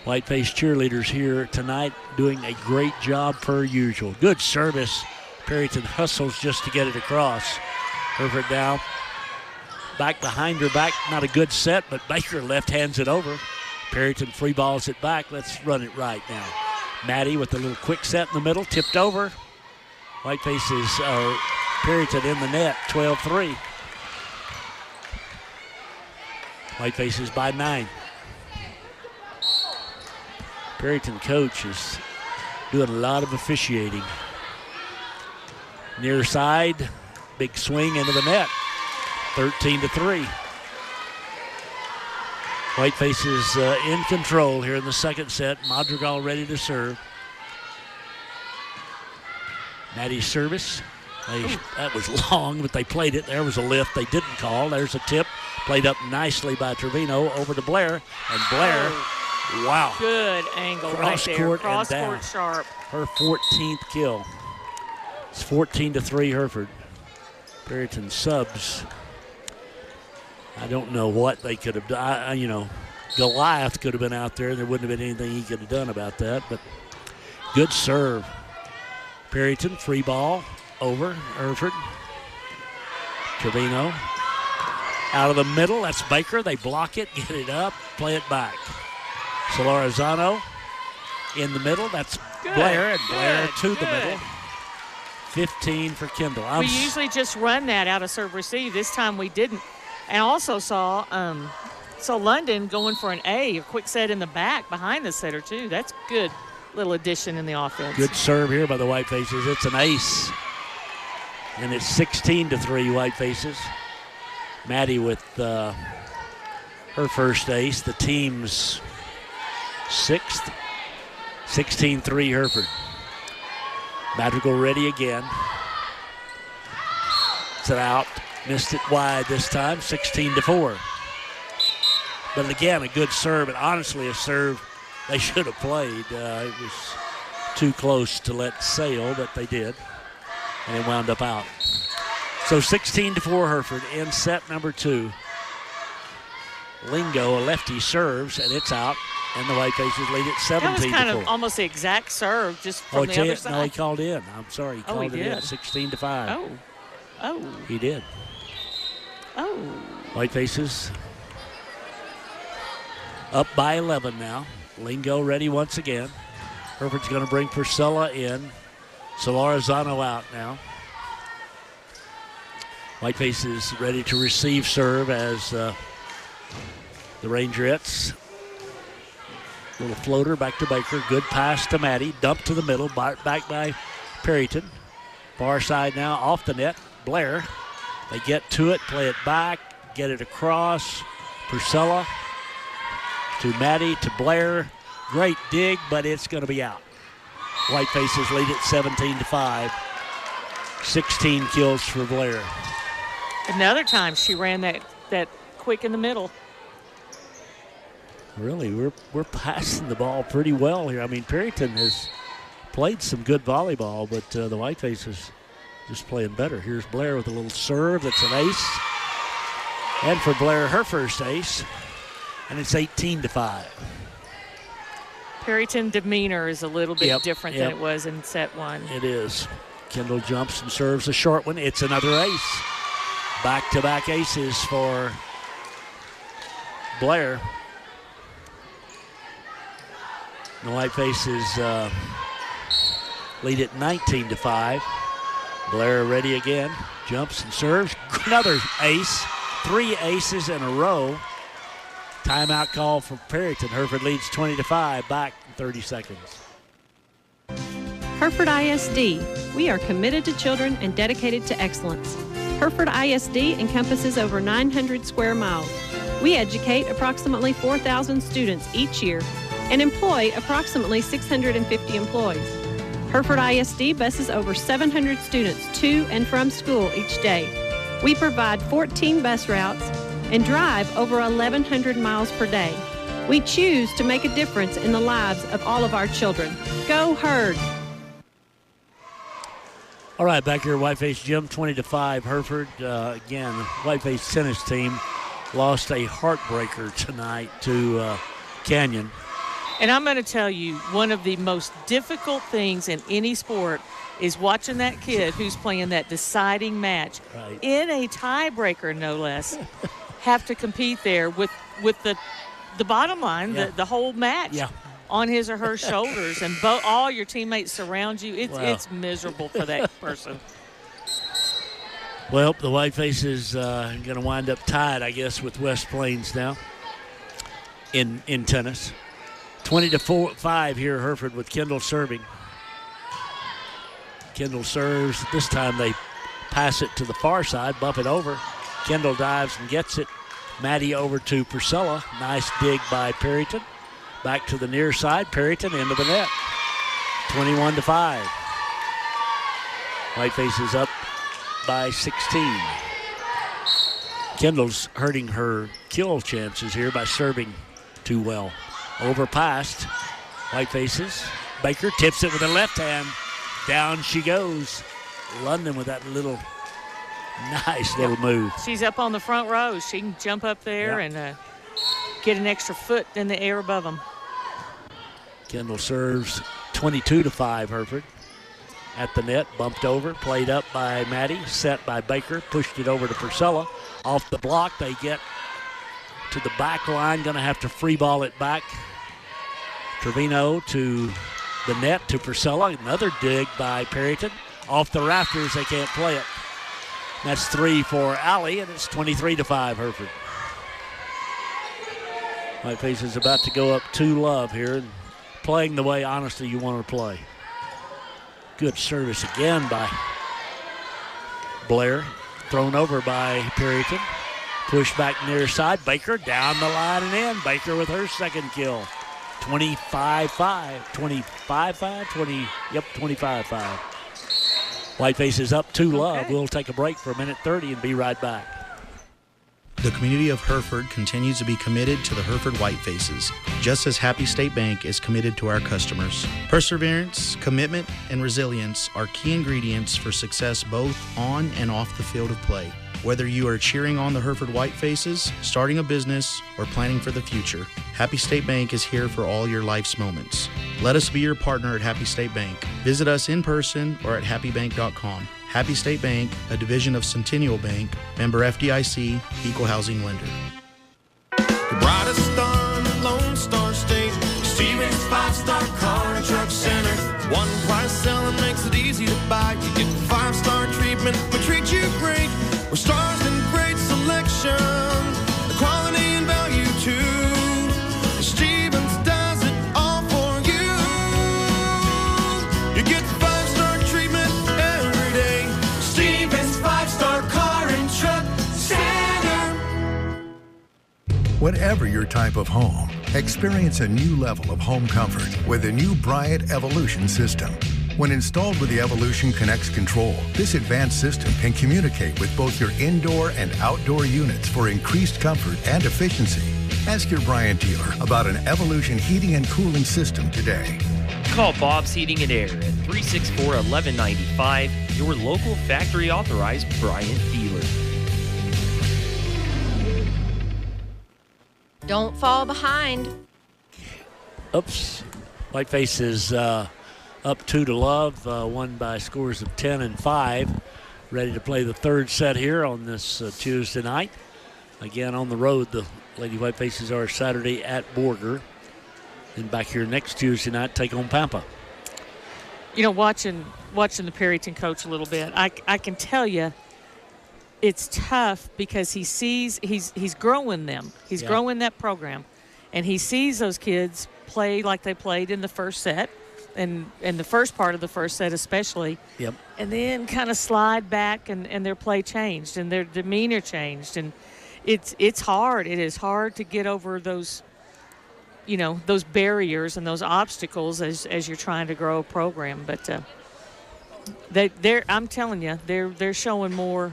Speaker 2: Whiteface cheerleaders here tonight doing a great job per usual. Good service. Perryton hustles just to get it across. Hereford now back behind her back. Not a good set, but Baker left hands it over. Perryton free balls it back. Let's run it right now. Maddie with a little quick set in the middle, tipped over. Whiteface is Perryton in the net, 12-3. Whitefaces by 9. Perryton coach is doing a lot of officiating. Near side, big swing into the net, 13-3. Whitefaces in control here in the second set. Madrigal ready to serve. Maddie's service. That was long, but they played it. There was a lift they didn't call. There's a tip. Played up nicely by Trevino over to Blair. And Blair, wow.
Speaker 3: Good angle right there. Cross court sharp.
Speaker 2: Her 14th kill. It's 14-3 Hereford. Perryton subs. I don't know what they could have done. Goliath could have been out there. There wouldn't have been anything he could have done about that. But good serve Perryton, free ball over Hereford. Trevino out of the middle. That's Baker. They block it, get it up, play it back. Solorzano in the middle. That's Blair, and Blair to the middle. 15 for Kendall.
Speaker 3: We usually just run that out of serve receive. This time we didn't. And also saw London going for a quick set in the back behind the setter too. That's good little addition in the offense.
Speaker 2: Good serve here by the Whitefaces. It's an ace. And it's 16-3 Whitefaces. Maddie with her first ace. The team's sixth. 16-3 Hereford. Madrigal ready again. It's it out. Missed it wide this time. 16-4. But again, a good serve. And honestly, a serve they should have played. It was too close to let sail, but they did. And it wound up out. So 16-4 Hereford in set number 2. Lingo, a lefty, serves, and it's out. And the Whitefaces lead it 17-4.
Speaker 3: That was kind of almost the exact serve, just from the other side.
Speaker 2: No, he called in. I'm sorry, he called it in. 16-5.
Speaker 3: Oh.
Speaker 2: He did.
Speaker 3: Oh.
Speaker 2: Whitefaces up by 11 now. Lingo ready once again. Hereford's going to bring Priscilla in. Solorzano out now. Whitefaces ready to receive serve as the Rangerettes. Little floater back to Baker. Good pass to Maddie. Dump to the middle. Back by Perryton. Far side now off the net. Blair. They get to it. Play it back. Get it across. Priscilla to Maddie to Blair. Great dig, but it's going to be out. Whitefaces lead it 17-5. 16 kills for Blair.
Speaker 3: Another time she ran that quick in the middle.
Speaker 2: Really, we're passing the ball pretty well here. I mean, Perryton has played some good volleyball, but the Whitefaces just playing better. Here's Blair with a little serve. That's an ace. And for Blair, her first ace. And it's 18-5.
Speaker 3: Perryton demeanor is a little bit different than it was in set 1.
Speaker 2: It is. Kendall jumps and serves a short one. It's another ace. Back-to-back aces for Blair. The Whitefaces lead it 19-5. Blair ready again. Jumps and serves. Another ace. 3 aces in a row. Timeout call for Perryton. Hereford leads 20-5. Back in 30 seconds.
Speaker 17: Hereford ISD. We are committed to children and dedicated to excellence. Hereford ISD encompasses over 900 square miles. We educate approximately 4,000 students each year and employ approximately 650 employees. Hereford ISD buses over 700 students to and from school each day. We provide 14 bus routes and drive over 1,100 miles per day. We choose to make a difference in the lives of all of our children. Go Herd!
Speaker 2: All right, back here at Whiteface Gym, 20-5. Hereford, again, Whiteface tennis team lost a heartbreaker tonight to Canyon.
Speaker 3: And I'm going to tell you, one of the most difficult things in any sport is watching that kid who's playing that deciding match in a tiebreaker, no less, have to compete there with the bottom line, the whole match on his or her shoulders, and all your teammates surround you. It's miserable for that person.
Speaker 2: Well, the Whiteface is going to wind up tied, I guess, with West Plains now in tennis. 20-5 here, Hereford with Kendall serving. Kendall serves. This time they pass it to the far side, bump it over. Kendall dives and gets it. Maddie over to Priscilla. Nice dig by Perryton. Back to the near side. Perryton into the net. 21-5. Whiteface is up by 16. Kendall's hurting her kill chances here by serving too well. Overpassed. Whitefaces. Baker tips it with the left hand. Down she goes. London with that little nice little move.
Speaker 3: She's up on the front row. She can jump up there and get an extra foot in the air above them.
Speaker 2: Kendall serves 22-5 Hereford. at the net, bumped over, played up by Maddie, set by Baker, pushed it over to Purcell. Off the block, they get to the back line, going to have to free ball it back. Trevino to the net to Purcell. Another dig by Perryton. Off the rafters, they can't play it. That's 3 for Allie, and it's 23-5 Hereford. Whiteface is about to go up 2-love here, and playing the way, honestly, you want to play. Good service again by Blair. Thrown over by Perryton. Pushed back near side. Baker down the line and in. Baker with her second kill. 25-5. 25-5. Whiteface is up 2-love.
Speaker 18: Okay.
Speaker 2: We'll take a break for 1:30 and be right back.
Speaker 18: The community of Hereford continues to be committed to the Hereford Whitefaces, just as Happy State Bank is committed to our customers. Perseverance, commitment, and resilience are key ingredients for success both on and off the field of play. Whether you are cheering on the Hereford Whitefaces, starting a business, or planning for the future, Happy State Bank is here for all your life's moments. Let us be your partner at Happy State Bank. Visit us in person or at happybank.com. Happy State Bank, a division of Centennial Bank, member FDIC, equal housing lender.
Speaker 7: The brightest star in the Lone Star State, Stevens 5-Star Car and Truck Center. One price selling makes it easy to buy. You get 5-star treatment, we treat you great. We're stars in great selection, the quality and value too. Stevens does it all for you. You get 5-star treatment every day. Stevens 5-Star Car and Truck Center.
Speaker 19: Whatever your type of home, experience a new level of home comfort with the new Bryant Evolution system. When installed with the Evolution Connects control, this advanced system can communicate with both your indoor and outdoor units for increased comfort and efficiency. Ask your Bryant dealer about an Evolution heating and cooling system today.
Speaker 1: Call Bob's Heating and Air at 364-1195, your local factory authorized Bryant dealer.
Speaker 20: Don't fall behind.
Speaker 2: Oops. Whiteface is up 2-love, won by scores of 10 and 5. Ready to play the third set here on this Tuesday night. Again, on the road, the Lady Whitefaces are Saturday at Borger. And back here next Tuesday night, take on Pampa.
Speaker 3: You know, watching the Perryton coach a little bit, I can tell you it's tough because he sees he's growing them. He's growing that program. And he sees those kids play like they played in the first set. And the first part of the first set especially.
Speaker 2: Yep.
Speaker 3: And then kind of slide back and their play changed and their demeanor changed. And it's hard. It is hard to get over those, you know, those barriers and those obstacles as you're trying to grow a program. But I'm telling you, they're showing more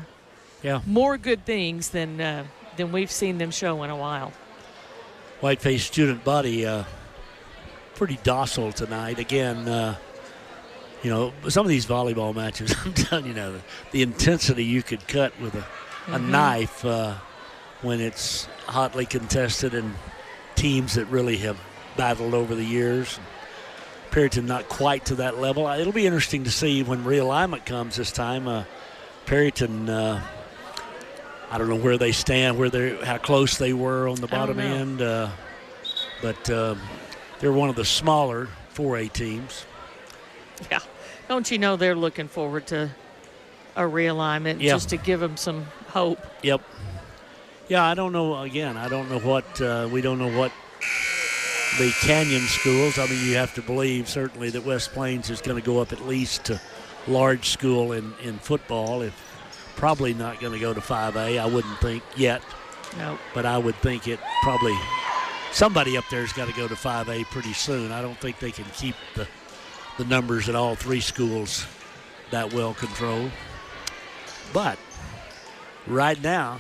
Speaker 3: good things than we've seen them show in a while.
Speaker 2: Whiteface student body pretty docile tonight. Again, you know, some of these volleyball matches, I'm telling you, the intensity you could cut with a knife when it's hotly contested and teams that really have battled over the years. Perryton not quite to that level. It'll be interesting to see when realignment comes this time. Perryton, I don't know where they stand, how close they were on the bottom end, but they're one of the smaller 4A teams.
Speaker 3: Yeah. Don't you know they're looking forward to a realignment just to give them some hope?
Speaker 2: Yep. Yeah, I don't know. Again, I don't know what we don't know what the Canyon schools. I mean, you have to believe certainly that West Plains is going to go up at least to large school in football. If probably not going to go to 5A, I wouldn't think yet.
Speaker 3: No.
Speaker 2: But I would think it probably. Somebody up there's got to go to 5A pretty soon. I don't think they can keep the numbers at all three schools that well controlled. But right now,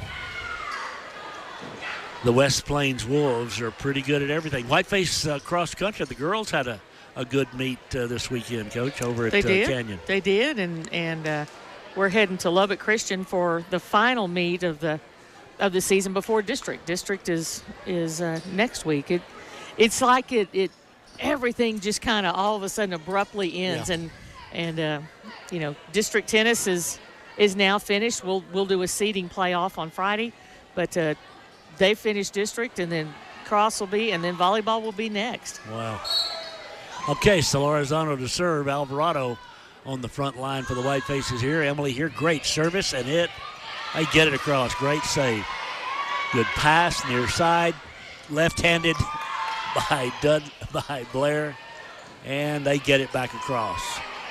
Speaker 2: the West Plains Wolves are pretty good at everything. Whiteface cross country, the girls had a good meet this weekend, Coach, over at Canyon.
Speaker 3: They did, and we're heading to Lubbock Christian for the final meet of the season before district. District is next week. It's like it everything just kind of all of a sudden abruptly ends, and And, district tennis is now finished. We'll do a seeding playoff on Friday, but they finished district, and then cross will be, and then volleyball will be next.
Speaker 2: Wow. Okay, Solorzano to serve. Alvarado on the front line for the Whitefaces here. Emily here, great service, and they get it across. Great save. Good pass near side, left-handed by Blair, and they get it back across.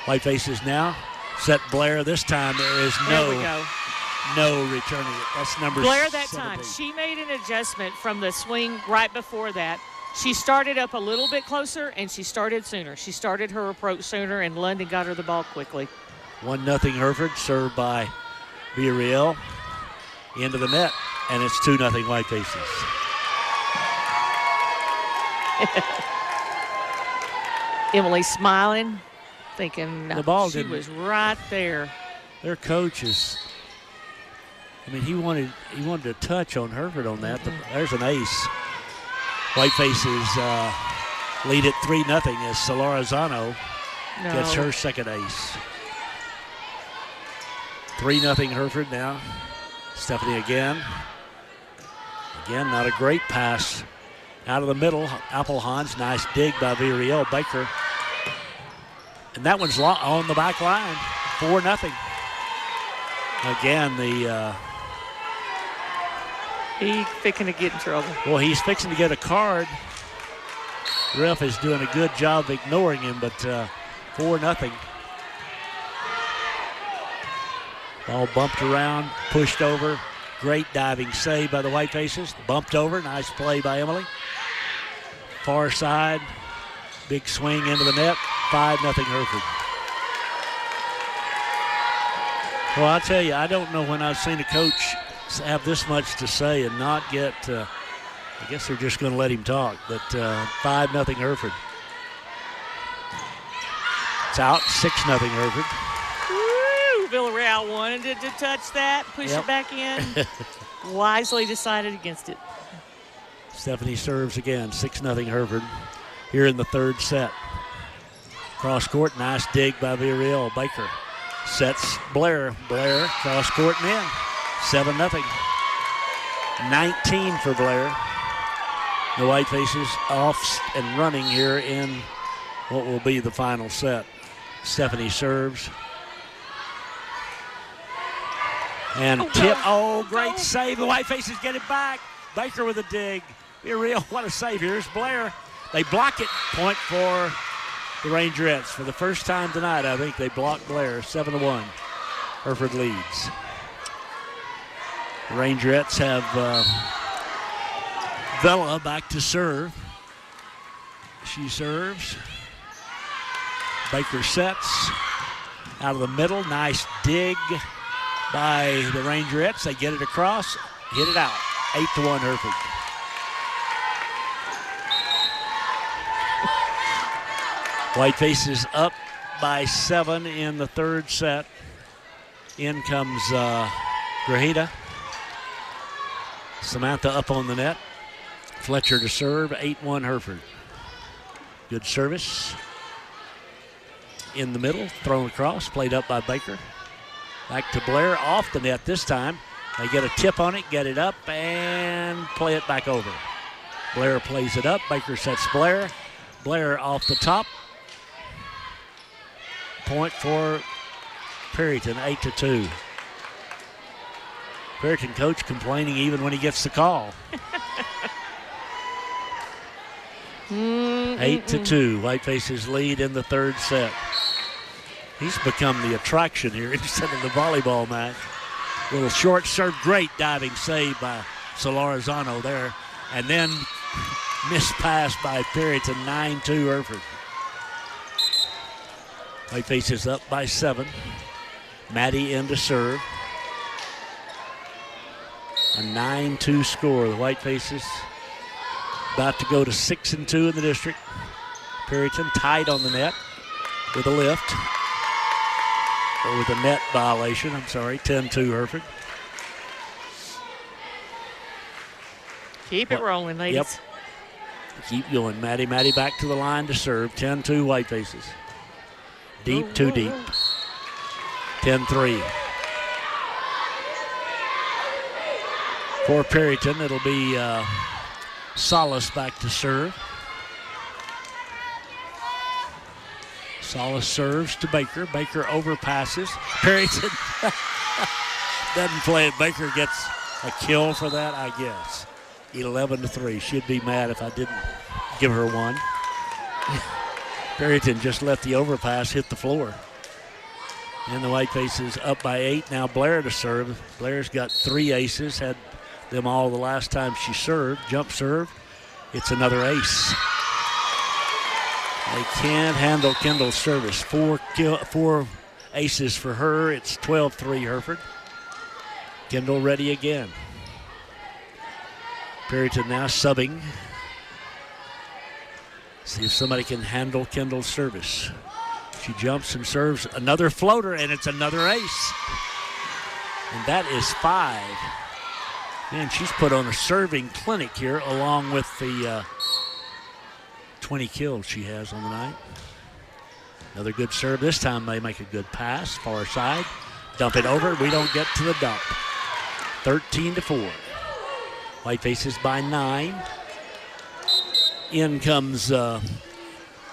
Speaker 2: Whitefaces now set Blair. This time there is no returning it. That's number
Speaker 3: Blair that
Speaker 2: 17.
Speaker 3: time. She made an adjustment from the swing right before that. She started up a little bit closer, and she started sooner. She started her approach sooner, and London got her the ball quickly.
Speaker 2: 1-0 Hereford, served by Villarreal. Into the net, and it's 2-0 Whitefaces.
Speaker 3: Emily smiling, thinking
Speaker 2: the ball
Speaker 3: she was right there.
Speaker 2: Their coach is, he wanted to touch on Hereford on that. There's an ace. Whitefaces lead it 3-0 as Solorzano gets her second ace. 3-0 Hereford now. Stephanie again. Again, not a great pass. Out of the middle, Appelhans, nice dig by Villarreal. Baker. And that one's on the back line. 4-0. Again,
Speaker 3: He's fixing to get in trouble.
Speaker 2: Well, he's fixing to get a card. The ref is doing a good job ignoring him, but 4-0. Ball bumped around, pushed over. Great diving save by the Whitefaces. Bumped over, nice play by Emily. Far side, big swing into the net. 5-0 Hereford. Well, I'll tell you, I don't know when I've seen a coach have this much to say and not get, I guess they're just going to let him talk, but 5-0 Hereford. It's out, 6-0 Hereford.
Speaker 3: Villarreal wanted to touch that, push it back in. Wisely decided against it.
Speaker 2: Stephanie serves again, 6-0 Hereford here in the third set. Cross court, nice dig by Villarreal. Baker sets Blair. Blair, cross court and in. 7-0. 19 for Blair. The Whitefaces off and running here in what will be the final set. Stephanie serves. And tip. Oh, great save. The Whitefaces get it back. Baker with a dig. Villarreal, what a save. Here's Blair. They block it. Point for the Rangerettes. For the first time tonight, I think they blocked Blair. 7-1. Hereford leads. The Rangerettes have Vela back to serve. She serves. Baker sets. Out of the middle. Nice dig by the Rangerettes. They get it across. Hit it out. 8-1 Hereford. Whitefaces up by 7 in the third set. In comes Grajeda. Samantha up on the net. Fletcher to serve. 8-1 Hereford. Good service. In the middle. Thrown across. Played up by Baker. Back to Blair. Off the net this time. They get a tip on it. Get it up and play it back over. Blair plays it up. Baker sets Blair. Blair off the top. Point for Perryton, 8-2. Perryton coach complaining even when he gets the call. 8-2. Whitefaces lead in the third set. He's become the attraction here instead of the volleyball match. Little short serve, great diving save by Solorzano there. And then missed pass by Perryton, 9-2 Hereford. Whitefaces up by 7. Maddie in to serve. A 9-2 score. The Whitefaces about to go to 6-2 in the district. Perryton tied on the net with a lift. Or with a net violation, 10-2 Hereford.
Speaker 3: Keep it rolling, ladies.
Speaker 2: Yep. Keep going, Maddie. Maddie back to the line to serve. 10-2 Whitefaces. Deep, too deep. 10-3. For Perryton, it'll be Solace back to serve. Solace serves to Baker. Baker overpasses. Perryton doesn't play it. Baker gets a kill for that, I guess. 11-3. She'd be mad if I didn't give her one. Perryton just let the overpass hit the floor. And the Whitefaces up by 8. Now Blair to serve. Blair's got 3 aces. Had them all the last time she served. Jump serve. It's another ace. They can't handle Kendall's service. 4 aces for her. It's 12-3 Hereford. Kendall ready again. Perryton now subbing. See if somebody can handle Kendall's service. She jumps and serves another floater, and it's another ace. And that is 5. Man, she's put on a serving clinic here along with the 20 kills she has on the night. Another good serve. This time they make a good pass. Far side. Dump it over. We don't get to the dump. 13-4. Whitefaces by 9. In comes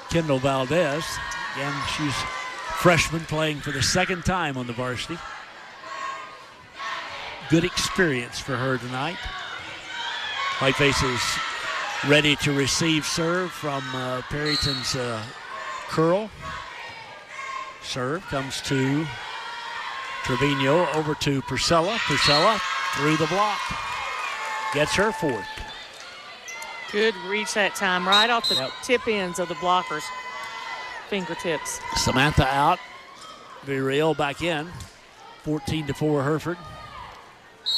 Speaker 2: Kendall Valdez. Again, she's freshman playing for the second time on the varsity. Good experience for her tonight. Whitefaces ready to receive serve from Perryton's curl. Serve comes to Trevino, over to Purcell. Purcell through the block. Gets her 4th.
Speaker 3: Good reach that time, right off the tip ends of the blockers' fingertips.
Speaker 2: Samantha out. Villarreal back in. 14-4 Hereford.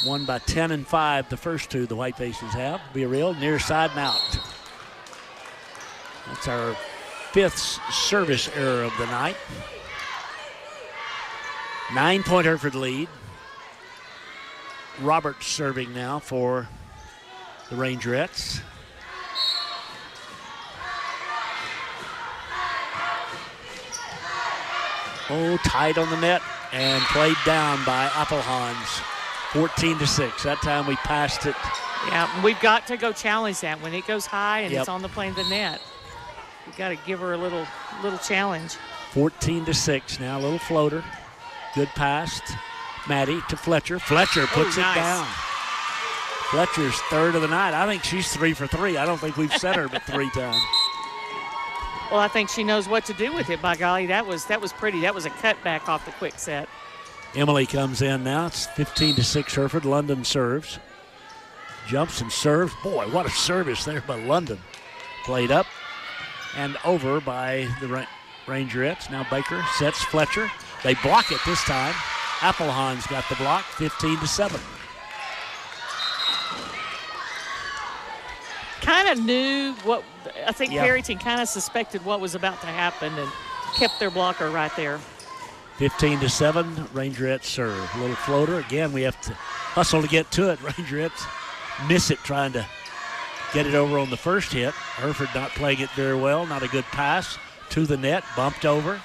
Speaker 2: Won by 10 and 5 the first two the Whitefaces have. Villarreal near side and out. That's our 5th service error of the night. 9-point Hereford lead. Roberts serving now for the Rangerettes. Oh, tight on the net and played down by Appelhans. 14-6. That time we passed it.
Speaker 3: Yeah, we've got to go challenge that. When it goes high and it's on the plane of the net, we've got to give her a little challenge.
Speaker 2: 14-6 now, a little floater. Good pass. Maddie to Fletcher. Fletcher puts it down. Fletcher's 3rd of the night. I think she's 3 for 3. I don't think we've set her but 3 times.
Speaker 3: Well, I think she knows what to do with it. By golly, that was pretty. That was a cutback off the quick set.
Speaker 2: Emily comes in now. It's 15-6 Hereford. London serves. Jumps and serves. Boy, what a service there by London. Played up and over by the Rangerettes. Now Baker sets Fletcher. They block it this time. Appelhans got the block. 15-7.
Speaker 3: Kind of knew what, I think Perryton kind of suspected what was about to happen and kept their blocker right there.
Speaker 2: 15-7, Rangerettes serve. A little floater. Again, we have to hustle to get to it. Rangerettes miss it trying to get it over on the first hit. Hereford not playing it very well. Not a good pass to the net. Bumped over.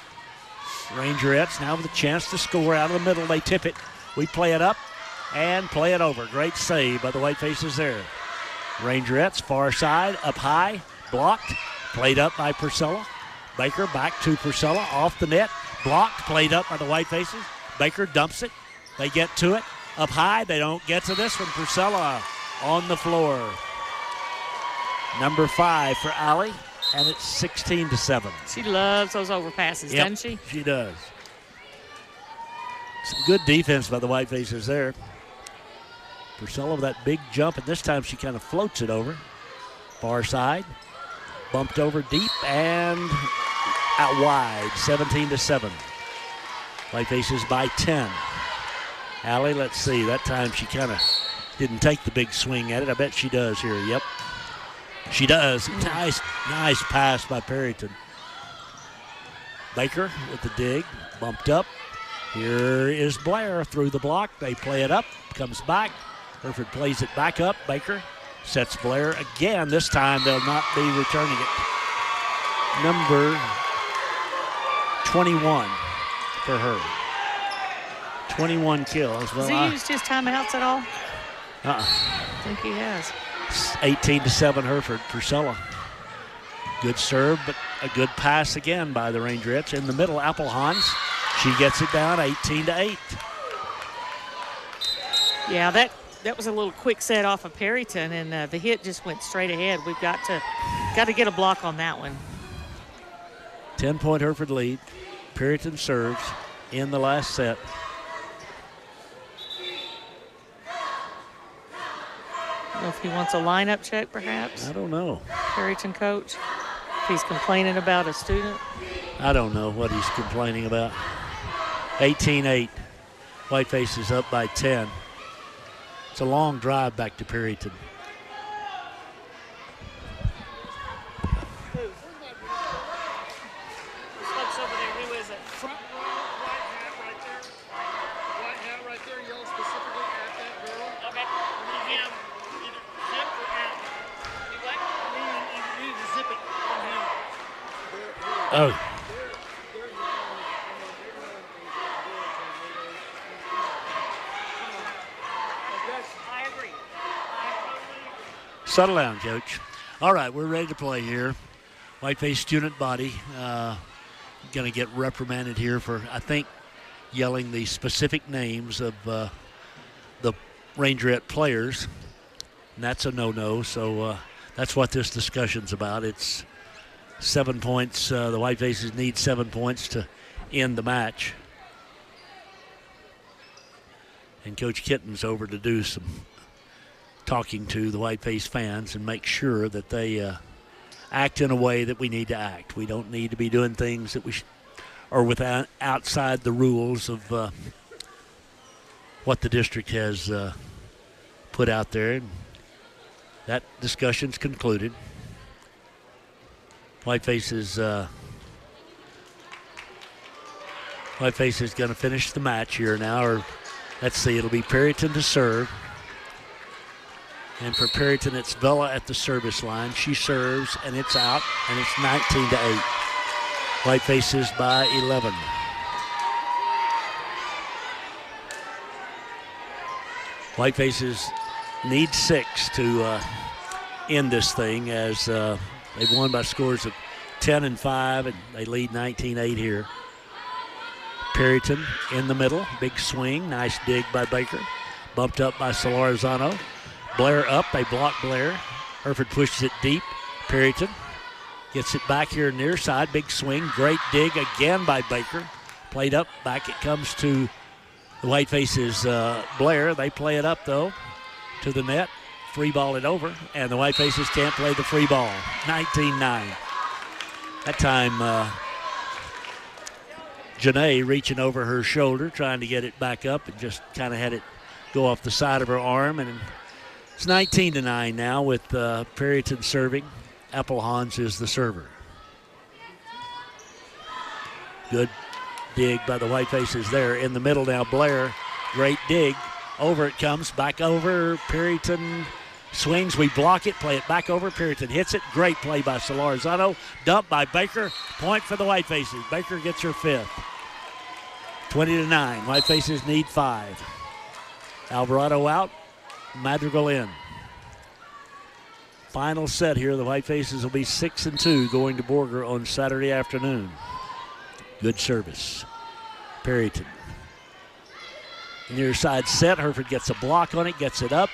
Speaker 2: Rangerettes now with a chance to score out of the middle. They tip it. We play it up and play it over. Great save by the Whitefaces there. Rangerettes far side, up high, blocked, played up by Purcell. Baker back to Purcell, off the net, blocked, played up by the Whitefaces. Baker dumps it. They get to it. Up high, they don't get to this one. Purcell on the floor. Number 5 for Allie, and it's 16-7.
Speaker 3: She loves those overpasses, doesn't she?
Speaker 2: She does. Some good defense by the Whitefaces there. Purcell with that big jump, and this time she kind of floats it over. Far side, bumped over deep and out wide, 17-7. Whitefaces by 10. Allie, let's see, that time she kind of didn't take the big swing at it. I bet she does here, yep. She does. Nice pass by Perryton. Baker with the dig, bumped up. Here is Blair through the block. They play it up, comes back. Hereford plays it back up. Baker sets Blair again. This time they'll not be returning it. Number 21 for her. 21 kills. Well,
Speaker 3: has he used his timeouts at all?
Speaker 2: I
Speaker 3: think he has.
Speaker 2: 18-7 Hereford. Priscilla. Good serve, but a good pass again by the Rangerettes. In the middle, Applehans. She gets it down 18-8.
Speaker 3: Yeah, that was a little quick set off of Perryton, and the hit just went straight ahead. We've got to get a block on that one.
Speaker 2: 10-point Hereford lead. Perryton serves in the last set.
Speaker 3: I don't know if he wants a lineup check, perhaps.
Speaker 2: I don't know.
Speaker 3: Perryton coach, if he's complaining about a student.
Speaker 2: I don't know what he's complaining about. 18-8. Whiteface is up by 10. It's a long drive back to Perryton. Oh. Settle down, Coach. All right, we're ready to play here. Whiteface student body going to get reprimanded here for, I think, yelling the specific names of the Rangerette players. And that's a no-no, so that's what this discussion's about. It's 7 points. The Whitefaces need 7 points to end the match. And Coach Kitten's over to do some talking to the Whiteface fans and make sure that they act in a way that we need to act. We don't need to be doing things that we are without outside the rules of what the district has put out there. And that discussion's concluded. Whiteface is going to finish the match here now. Or let's see, it'll be Perryton to serve. And for Perryton, it's Vela at the service line. She serves, and it's out, and it's 19-8. Whitefaces by 11. Whitefaces need 6 to end this thing, as they've won by scores of 10 and 5, and they lead 19-8 here. Perryton in the middle, big swing, nice dig by Baker, bumped up by Solarzano. Blair up, they block Blair. Hereford pushes it deep. Perryton gets it back here near side, big swing, great dig again by Baker. Played up, back it comes to the Whitefaces Blair. They play it up though to the net, free ball it over, and the Whitefaces can't play the free ball. 19-9. That time Janae reaching over her shoulder, trying to get it back up, and just kind of had it go off the side of her arm, and it's 19-9 now with Perryton serving. Applehans is the server. Good dig by the Whitefaces there. In the middle now, Blair. Great dig. Over it comes. Back over. Perryton swings. We block it. Play it back over. Perryton hits it. Great play by Solarzano. Dump by Baker. Point for the Whitefaces. Baker gets her 5th. 20-9. Whitefaces need 5. Alvarado out. Madrigal in. Final set here. The Whitefaces will be 6-2 going to Borger on Saturday afternoon. Good service. Perryton. Near side set. Hereford gets a block on it, gets it up.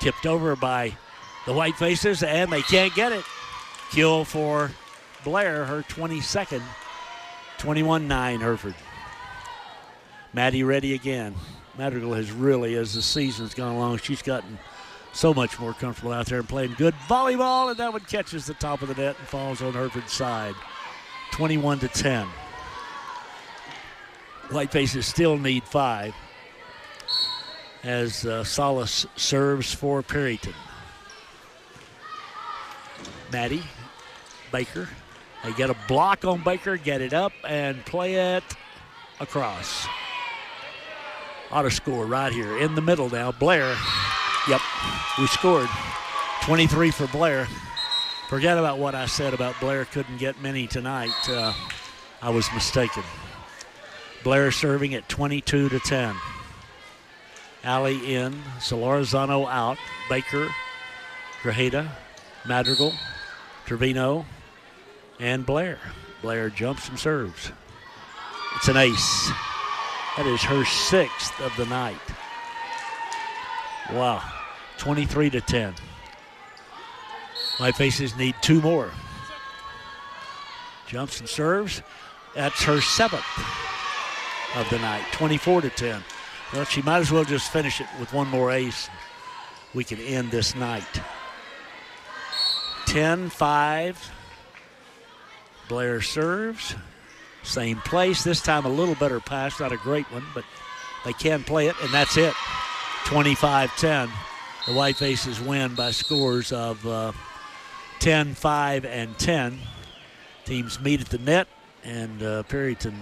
Speaker 2: Tipped over by the Whitefaces, and they can't get it. Kill for Blair, her 22nd. 21-9 Hereford. Maddie ready again. Madrigal has really, as the season's gone along, she's gotten so much more comfortable out there and playing good volleyball, and that one catches the top of the net and falls on Hereford's side. 21-10. Whitefaces still need 5 as Salas serves for Perryton. Maddie, Baker. They get a block on Baker, get it up, and play it across. Ought to score right here in the middle now. Blair. Yep, we scored. 23 for Blair. Forget about what I said about Blair couldn't get many tonight. I was mistaken. Blair serving at 22-10. Alley in, Solorzano out, Baker, Grajeda, Madrigal, Trevino, and Blair. Blair jumps and serves. It's an ace. That is her 6th of the night. Wow, 23-10. Whitefaces need 2 more. Jumps and serves. That's her 7th of the night, 24-10. Well, she might as well just finish it with 1 more ace. We can end this night. 10-5. Blair serves. Same place. This time a little better pass. Not a great one, but they can play it, and that's it. 25-10. The Whitefaces win by scores of 10-5 and 10. Teams meet at the net, and Perryton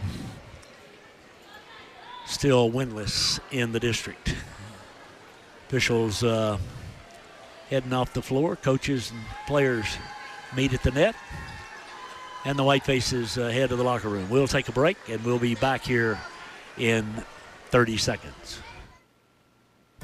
Speaker 2: still winless in the district. Officials heading off the floor. Coaches and players meet at the net, and the Whitefaces head to the locker room. We'll take a break, and we'll be back here in 30 seconds.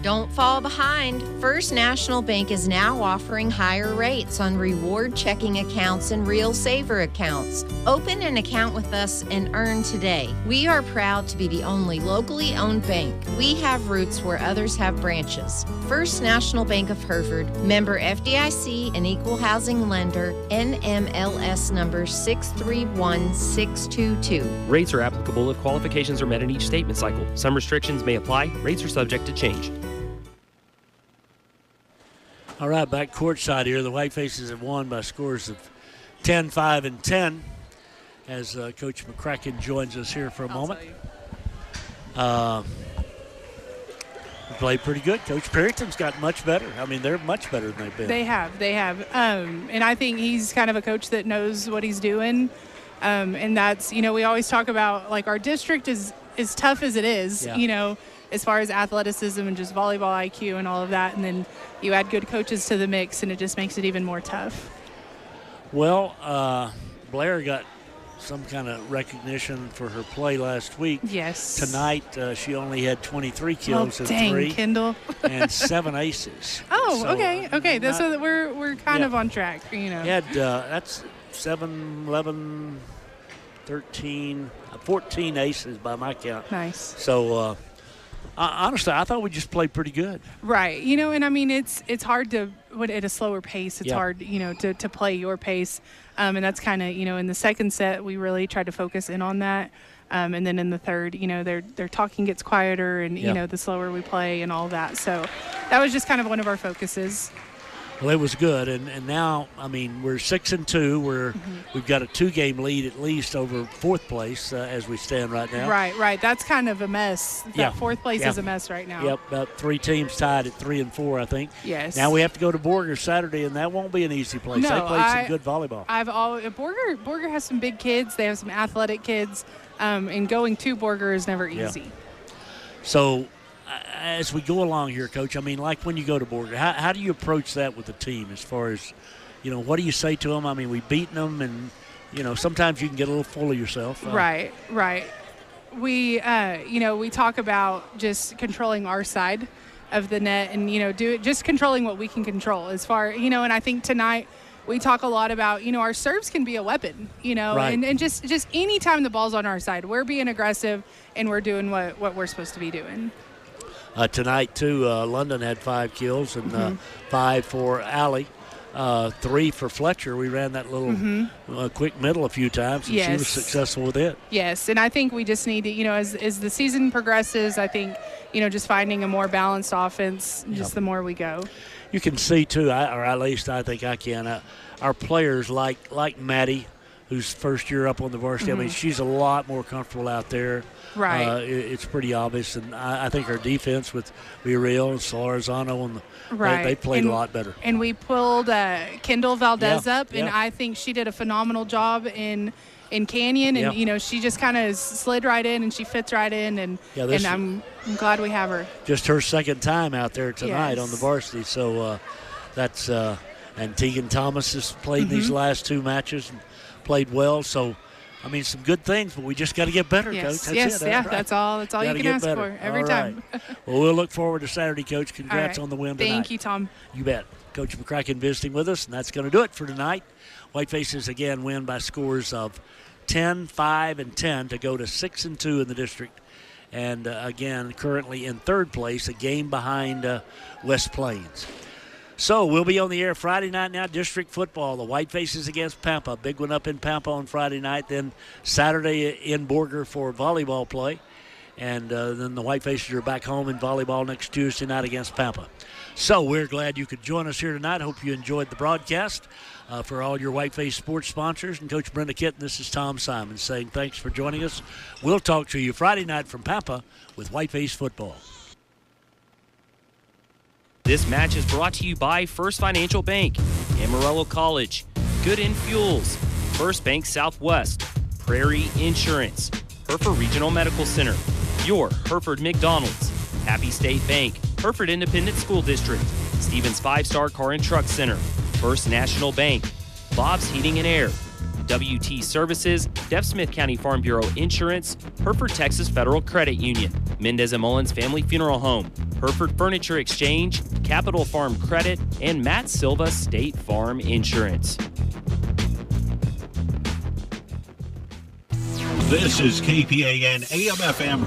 Speaker 20: Don't fall behind. First National Bank is now offering higher rates on reward checking accounts and real saver accounts. Open an account with us and earn today. We are proud to be the only locally owned bank. We have roots where others have branches. First National Bank of Hereford, member FDIC and equal housing lender, NMLS number 631622.
Speaker 1: Rates are applicable if qualifications are met in each statement cycle. Some restrictions may apply. Rates are subject to change.
Speaker 2: All right, back courtside here. The Whitefaces have won by scores of 10-5 and 10 as Coach McCracken joins us here for a moment. We played pretty good. Coach Perryton's got much better. I mean, they're much better than they've been.
Speaker 21: They have. And I think he's kind of a coach that knows what he's doing. And that's, we always talk about, like, our district is as tough as it is, as far as athleticism and just volleyball IQ and all of that. And then you add good coaches to the mix, and it just makes it even more tough.
Speaker 2: Well, Blair got some kind of recognition for her play last week.
Speaker 21: Yes.
Speaker 2: Tonight, she only had 23 kills and 3
Speaker 21: Kendall.
Speaker 2: and 7 aces.
Speaker 21: Oh,
Speaker 2: so,
Speaker 21: okay. So we're kind of on track,
Speaker 2: Had that's 7, 11, 13, 14 aces by my count.
Speaker 21: Nice.
Speaker 2: So, honestly, I thought we just played pretty good.
Speaker 21: Right. And I mean, it's hard to, at a slower pace, it's hard, to play your pace. And that's kind of, in the second set, we really tried to focus in on that. And then in the third, their talking gets quieter and, the slower we play and all that. So that was just kind of one of our focuses.
Speaker 2: Well, it was good, and now, I mean, we're 6-2. We've got a 2-game lead at least over 4th place as we stand right now.
Speaker 21: Right. That's kind of a mess. That 4th place is a mess right now.
Speaker 2: Yep, about 3 teams tied at 3 and 4, I think.
Speaker 21: Yes.
Speaker 2: Now we have to go to Borger Saturday, and that won't be an easy place.
Speaker 21: No,
Speaker 2: they played some good volleyball.
Speaker 21: Borger has some big kids. They have some athletic kids, and going to Borger is never easy.
Speaker 2: Yeah. So, as we go along here, Coach, I mean, like when you go to Borger, how do you approach that with the team as far as, what do you say to them? I mean, we've beaten them, and, sometimes you can get a little full of yourself.
Speaker 21: Right. We, we talk about just controlling our side of the net and, just controlling what we can control as far, and I think tonight we talk a lot about, our serves can be a weapon,
Speaker 2: right.
Speaker 21: and just any time the ball's on our side, we're being aggressive and we're doing what we're supposed to be doing.
Speaker 2: Tonight, too, London had 5 kills and 5 for Allie, 3 for Fletcher. We ran that little quick middle a few times, and she was successful with it.
Speaker 21: Yes, and I think we just need to, as the season progresses, I think, just finding a more balanced offense, just the more we go.
Speaker 2: You can see, too, or at least I think I can, our players like Maddie, who's first year up on the varsity. I mean, she's a lot more comfortable out there.
Speaker 21: Right.
Speaker 2: It's pretty obvious. And I think our defense with Villarreal and Solorzano, they played a lot better.
Speaker 21: And we pulled Kendall Valdez up, and I think she did a phenomenal job in Canyon. And, she just kind of slid right in, and she fits right in. And I'm glad we have her.
Speaker 2: Just her second time out there tonight on the varsity. So that's and Tegan Thomas has played these last 2 matches and played well. So I mean, some good things, but we just got to get better, Coach. That's it. Right.
Speaker 21: That's all you can ask for every time.
Speaker 2: Well, we'll look forward to Saturday, Coach. Congrats on the win tonight.
Speaker 21: Thank you, Tom.
Speaker 2: You bet. Coach McCracken visiting with us, and that's going to do it for tonight. Whitefaces again win by scores of 10, 5, and 10 to go to 6-2 in the district. And again, currently in third place, a game behind West Plains. So we'll be on the air Friday night now, district football. The Whitefaces against Pampa. Big one up in Pampa on Friday night. Then Saturday in Borger for volleyball play. And then the Whitefaces are back home in volleyball next Tuesday night against Pampa. So we're glad you could join us here tonight. Hope you enjoyed the broadcast. For all your Whiteface sports sponsors and Coach Brenda Kitten, this is Tom Simon saying thanks for joining us. We'll talk to you Friday night from Pampa with Whiteface football.
Speaker 1: This match is brought to you by First Financial Bank, Amarillo College, Good In Fuels, First Bank Southwest, Prairie Insurance, Hereford Regional Medical Center, your Hereford McDonald's, Happy State Bank, Hereford Independent School District, Stevens 5-Star Car and Truck Center, First National Bank, Bob's Heating and Air, WT Services, Deaf Smith County Farm Bureau Insurance, Hereford Texas Federal Credit Union, Mendez & Mullins Family Funeral Home, Hereford Furniture Exchange, Capital Farm Credit, and Matt Silva State Farm Insurance.
Speaker 4: This is KPAN AM/FM